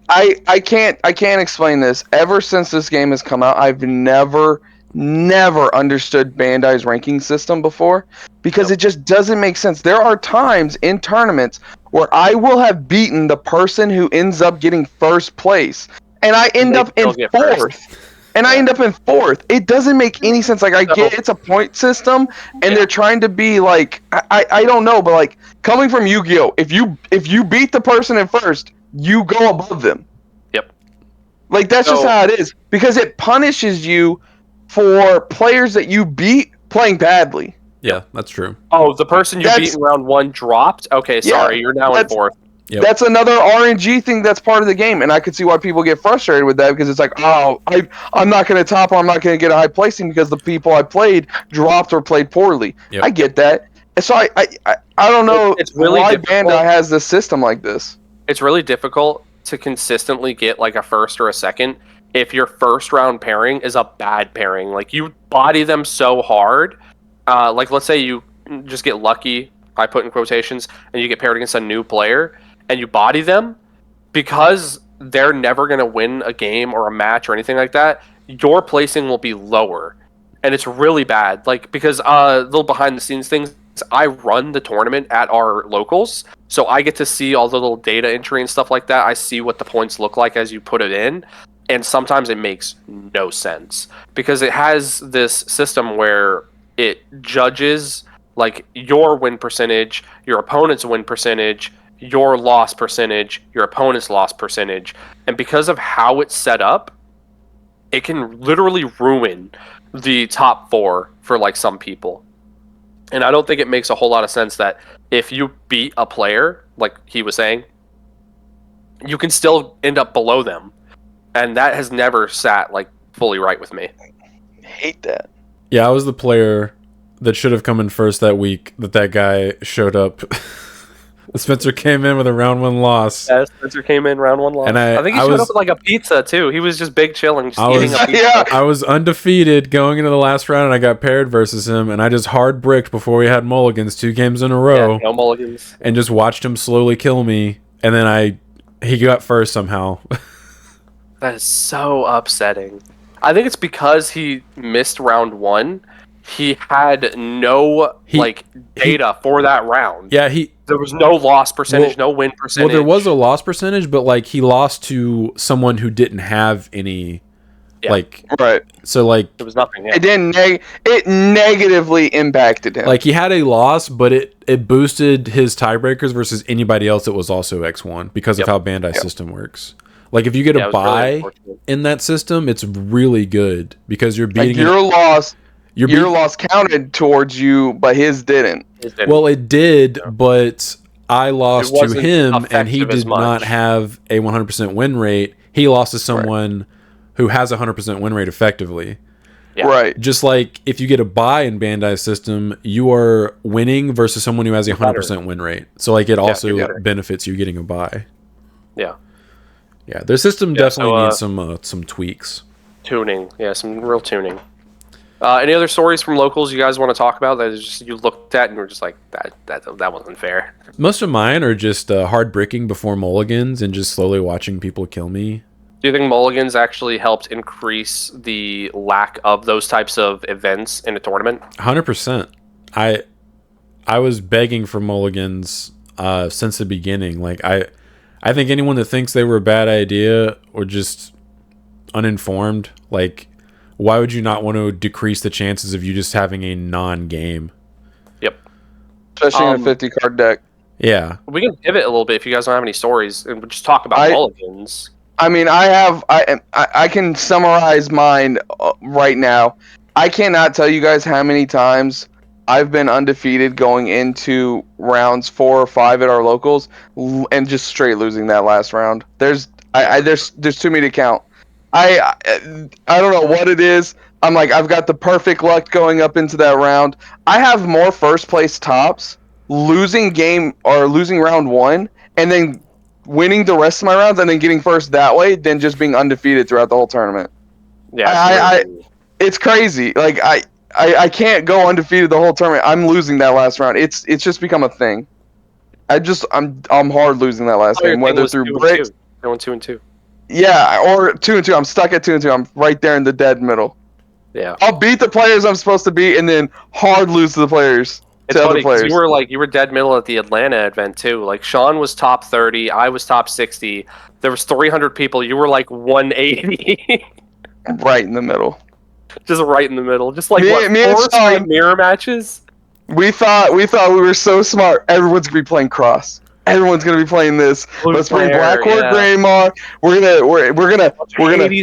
I can't explain this. Ever since this game has come out, I've never understood Bandai's ranking system before because it just doesn't make sense. There are times in tournaments where I will have beaten the person who ends up getting first place, and I end up in fourth. And I end up in fourth. It doesn't make any sense. Like I get it's a point system, and they're trying to be like I don't know, but like coming from Yu-Gi-Oh, if you beat the person in first, you go above them. Yep. Like that's just how it is because it punishes you for players that you beat playing badly. Yeah, that's true. Oh, the person you beat in round 1 dropped? Okay, sorry, you're now in fourth. Yep. That's another RNG thing that's part of the game, and I could see why people get frustrated with that because it's like, oh, I'm not going to top, or I'm not going to get a high placing because the people I played dropped or played poorly. Yep. I get that. So I don't know it's really why Bandai has this system like this. It's really difficult to consistently get like a first or a second if your first round pairing is a bad pairing. Like you body them so hard. Like let's say you just get lucky, I put in quotations, and you get paired against a new player and you body them because they're never going to win a game or a match or anything like that. Your placing will be lower, and it's really bad. Like because little behind the scenes things. I run the tournament at our locals, so I get to see all the little data entry and stuff like that. I see what the points look like as you put it in, and sometimes it makes no sense because it has this system where it judges like your win percentage, your opponent's win percentage, your loss percentage, your opponent's loss percentage, and because of how it's set up, it can literally ruin the top 4 for like some people. And I don't think it makes a whole lot of sense that if you beat a player, like he was saying, you can still end up below them. And that has never sat like fully right with me. I hate that. Yeah, I was the player that should have come in first that week that guy showed up. Spencer came in with a round 1 loss. Yeah, Spencer came in round 1 loss. And I think he showed up with like a pizza too. He was just big chilling, just eating a pizza. Yeah. I was undefeated going into the last round, and I got paired versus him, and I just hard bricked before we had mulligans 2 games in a row. Yeah, no mulligans. And just watched him slowly kill me, and then he got first somehow. That is so upsetting. I think it's because he missed round 1. He had no data for that round. Yeah, there was no loss percentage, no win percentage. Well, there was a loss percentage, but like he lost to someone who didn't have any. Yeah. Right. So like there was nothing. Yeah. It negatively impacted him. Like he had a loss, but it boosted his tiebreakers versus anybody else that was also X1 because of how Bandai's system works. Like if you get a bye in that system, it's really good because you're beating your loss. Your loss counted towards you, but his didn't. Well, it did, but I lost It to wasn't him, and he effective as did not much. have a 100% win rate. He lost to someone who has a 100% win rate effectively. Yeah. Right. Just like if you get a bye in Bandai's system, you are winning versus someone who has a 100% win rate. So like it you're also better. benefits you getting a bye. Yeah. Yeah, their system Yeah, definitely so, needs some tweaks. Tuning. Yeah, some real tuning. Any other stories from locals you guys want to talk about that is just you looked at and were just like that wasn't fair? Most of mine are just hard bricking before mulligans and just slowly watching people kill me. Do you think mulligans actually helped increase the lack of those types of events in a tournament? 100%. I was begging for mulligans since the beginning. Like I think anyone that thinks they were a bad idea or just uninformed, like why would you not want to decrease the chances of you just having a non-game? Yep. Especially in a 50 card deck. Yeah. We can pivot a little bit if you guys don't have any stories and we'll just talk about mulligans. I mean, I can summarize mine right now. I cannot tell you guys how many times I've been undefeated going into rounds 4 or 5 at our locals and just straight losing that last round. There's too many to count. I don't know what it is. I'm like, I've got the perfect luck going up into that round. I have more first place tops losing round 1 and then winning the rest of my rounds and then getting first that way than just being undefeated throughout the whole tournament. Yeah, it's crazy. Like I can't go undefeated the whole tournament. I'm losing that last round. It's just become a thing. I'm hard losing that last game, whether through bricks. Going 2-2. Yeah, or 2-2. I'm stuck at 2-2. I'm right there in the dead middle. Yeah. I'll beat the players I'm supposed to beat and then hard lose to the players. It's funny because you were dead middle at the Atlanta event too. Like Sean was top 30, I was top 60. There was 300 people. You were like 180. Right in the middle. Just right in the middle. Just like me 4 and straight mirror matches. We thought we were so smart. Everyone's gonna be playing cross. Everyone's gonna be playing this. Let's bring Blackboard Greymar. We're gonna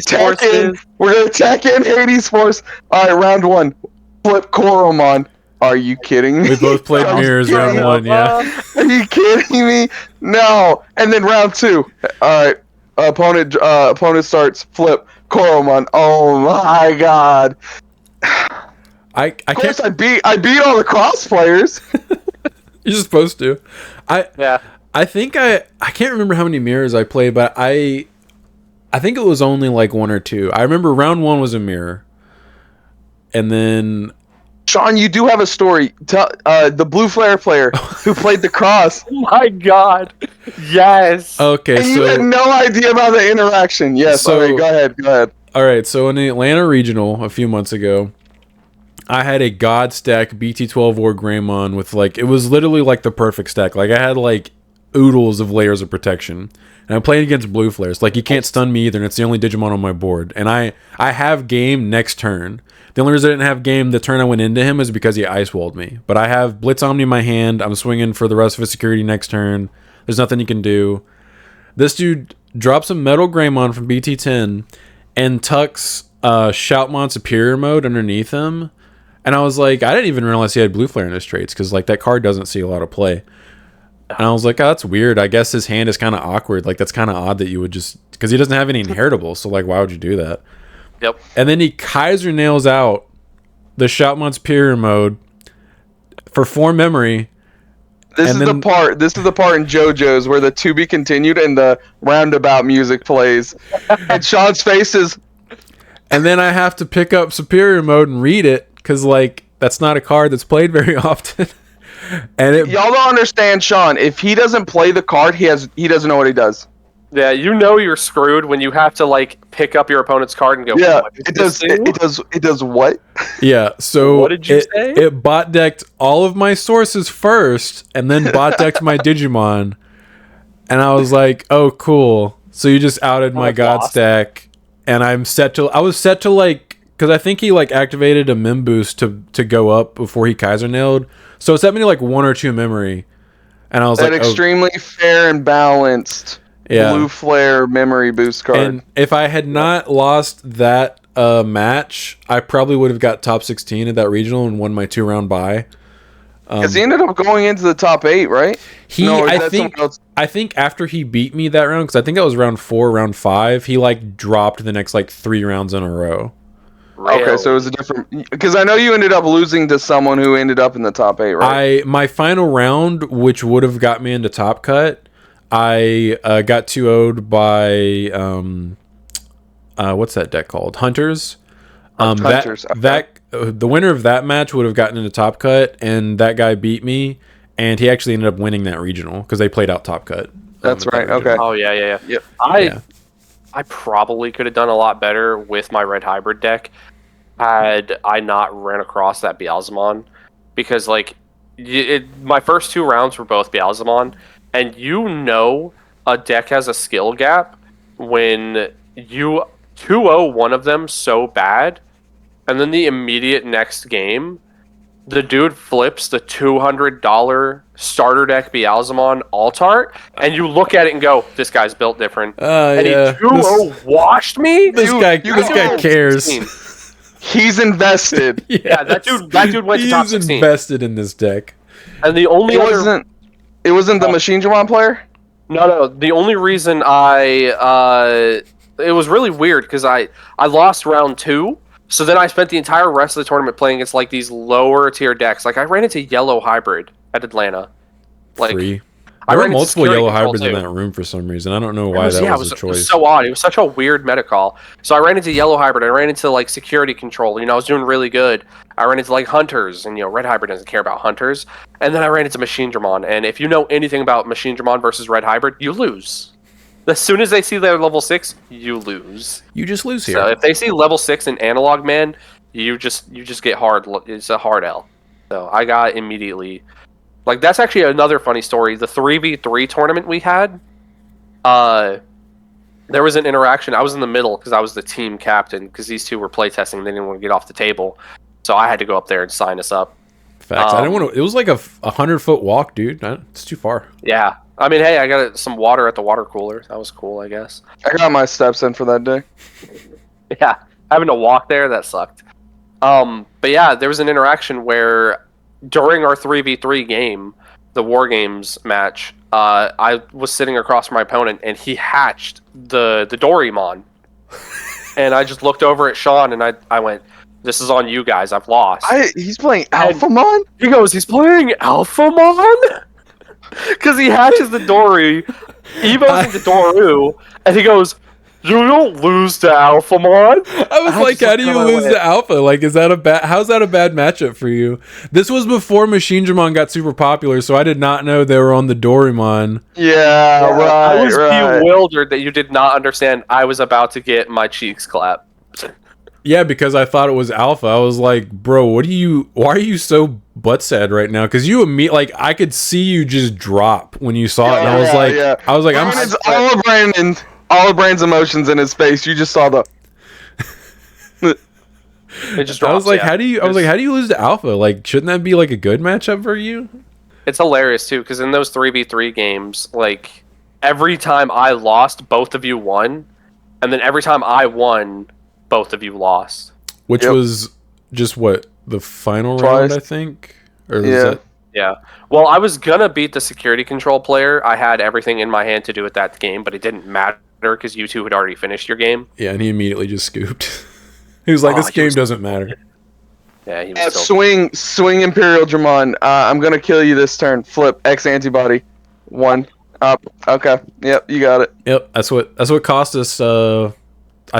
tech in. We're gonna tech in Hades Force. All right, round 1. Flip Koromon. Are you kidding me? We both played mirrors round 1, yeah. Are you kidding me? No. And then round 2. All right. Opponent starts flip Koromon. Oh my god. Of course, I beat all the cross players. You're supposed to. I think I can't remember how many mirrors I played, but I think it was only like 1 or 2. I remember round 1 was a mirror, and then Sean, you do have a story. Tell the blue flare player who played the cross. Oh my god! Yes. Okay, and you had no idea about the interaction. Yes. So, okay, go ahead. All right. So in the Atlanta regional a few months ago, I had a god stack BT12 War Greymon with it was literally like the perfect stack. Like I had like oodles of layers of protection, and I'm playing against blue flares. Like you can't stun me either, and it's the only Digimon on my board. And I have game next turn. The only reason I didn't have game the turn I went into him is because he ice walled me. But I have Blitz Omni in my hand. I'm swinging for the rest of his security next turn. There's nothing he can do. This dude drops a Metal Greymon from BT10 and tucks Shoutmon Superior Mode underneath him. And I was like, I didn't even realize he had Blue Flare in his traits because that card doesn't see a lot of play. And I was like, oh, that's weird. I guess his hand is kind of awkward. Like that's kind of odd that you would just because he doesn't have any inheritables. So why would you do that? Yep. And then he Kaiser nails out the Shoutmon Superior Mode for 4 memory. This is the part in JoJo's where the to be continued and the roundabout music plays. And Sean's face is. And then I have to pick up Superior Mode and read it because that's not a card that's played very often. And y'all don't understand, Sean. If he doesn't play the card, he doesn't know what he does. Yeah, you're screwed when you have to pick up your opponent's card and go. Yeah, it does what? Yeah. So what did you say? It bot decked all of my sources first, and then bot decked my Digimon, and I was like, "Oh, cool." So you just outed my god stack, and I was set to because I think he activated a Mim boost to go up before he Kaiser nailed. So it set me to 1 or 2 memory, and I was extremely fair and balanced. Yeah. Blue Flare memory boost card. And if I had not lost that match, I probably would have got top 16 at that regional and won my 2-round bye. Because he ended up going into the top 8, right? I think after he beat me that round, because I think that was round 4, round 5, he like dropped the next like 3 rounds in a row. Okay, so it was a different. Because I know you ended up losing to someone who ended up in the top 8, right? My final round, which would have got me into top cut, I got 2-0'd by what's that deck called? Hunters. Hunters. The winner of that match would have gotten into top cut, and that guy beat me, and he actually ended up winning that regional because they played out top cut. That's right. Okay. Oh yeah. Yep. I probably could have done a lot better with my red hybrid deck had I not ran across that Beelzemon, because like my first 2 rounds were both Beelzemon, and a deck has a skill gap when you 2-0 one of them so bad, and then the immediate next game, the dude flips the $200 starter deck Beelzemon Altart, and you look at it and go, "This guy's built different." And he 2-0 washed me. This guy cares. He's invested. Yeah, that dude went to top 16. He's invested in this deck. And the only It wasn't the Machine Dramon player. No. The only reason it was really weird because I lost round 2. So then I spent the entire rest of the tournament playing against like these lower tier decks. Like I ran into yellow hybrid at Atlanta. Like Free. There were multiple yellow hybrids in that room for some reason. I don't know why that was a choice. It was so odd. It was such a weird meta call. So I ran into yellow hybrid. I ran into like security control. I was doing really good. I ran into like hunters, and red hybrid doesn't care about hunters. And then I ran into Machine Dramon. And if you know anything about Machine Dramon versus red hybrid, you lose. As soon as they see their level 6, you lose. You just lose here. So if they see level 6 in Analog Man, you just get hard. It's a hard L. So I got immediately. Like that's actually another funny story. The 3v3 tournament we had, there was an interaction. I was in the middle because I was the team captain because these two were playtesting. They didn't want to get off the table, so I had to go up there and sign us up. Facts. I didn't want to. It was like a 100-foot walk, dude. It's too far. Yeah. I mean, hey, I got some water at the water cooler. That was cool, I guess. I got my steps in for that day. Yeah, having to walk there, that sucked. But yeah, there was an interaction where during our 3v3 game, the War Games match, I was sitting across from my opponent, and he hatched the Doraemon. And I just looked over at Sean, and I went, "This is on you guys. I've lost." He's playing Alphamon? He goes, "He's playing Alphamon?" Because he hatches the Dory, Evo's into Doru, and he goes, "You don't lose to Alphamon." I was like, how do you lose to Alpha? Like, how's that a bad matchup for you? This was before Machine Dramon got super popular, so I did not know they were on the Doraemon. Yeah, right. I was bewildered that you did not understand I was about to get my cheeks clapped. Yeah, because I thought it was Alpha. I was like, bro, why are you so butt sad right now? Because I could see you just drop when you saw it, and I was like, it's all of Brandon's emotions in his face. You just saw the. It just drops, I was like, how do you lose to Alpha? Like, shouldn't that be like a good matchup for you? It's hilarious too, because in those 3v3 games, like every time I lost, both of you won, and then every time I won, both of you lost. Which was just the final round, I think? Or Yeah. Well, I was gonna beat the security control player. I had everything in my hand to do with that game, but it didn't matter because you two had already finished your game. Yeah, and he immediately just scooped. He was like, this game doesn't matter. Yeah, he was swing Imperial Dramon. I'm gonna kill you this turn. Flip X antibody. 1 up. Okay. Yep, you got it. Yep, that's what cost us. I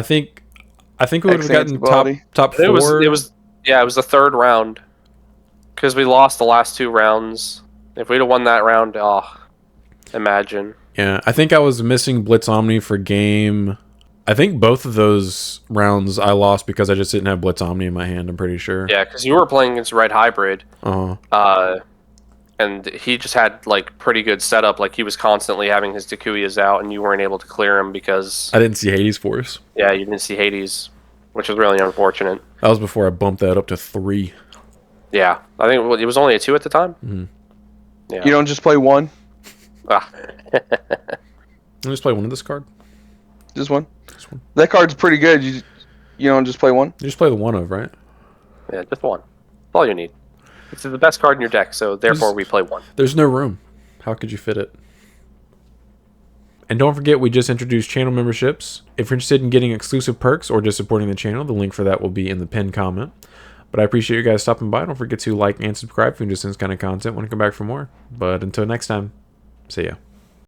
think we would have gotten top 4. It was the third round because we lost the last 2 rounds. If we'd have won that round, imagine. Yeah, I think I was missing Blitz Omni for game. I think both of those rounds I lost because I just didn't have Blitz Omni in my hand. I'm pretty sure. Yeah, because you were playing against Red Hybrid. And he just had like pretty good setup. Like he was constantly having his Takuyas out, and you weren't able to clear him because I didn't see Hades Force. Yeah, you didn't see Hades, which was really unfortunate. That was before I bumped that up to 3. Yeah, I think it was only a 2 at the time. Mm-hmm. Yeah. You don't just play 1. I just play 1 of this card. Just 1. That card's pretty good. You don't just play 1. You just play the 1 of, right? Yeah, just 1. That's all you need. It's the best card in your deck, so therefore we play one. There's no room. How could you fit it? And don't forget, we just introduced channel memberships. If you're interested in getting exclusive perks or just supporting the channel, the link for that will be in the pinned comment. But I appreciate you guys stopping by. Don't forget to like and subscribe if you're interested in this kind of content. Want to come back for more. But until next time, see ya.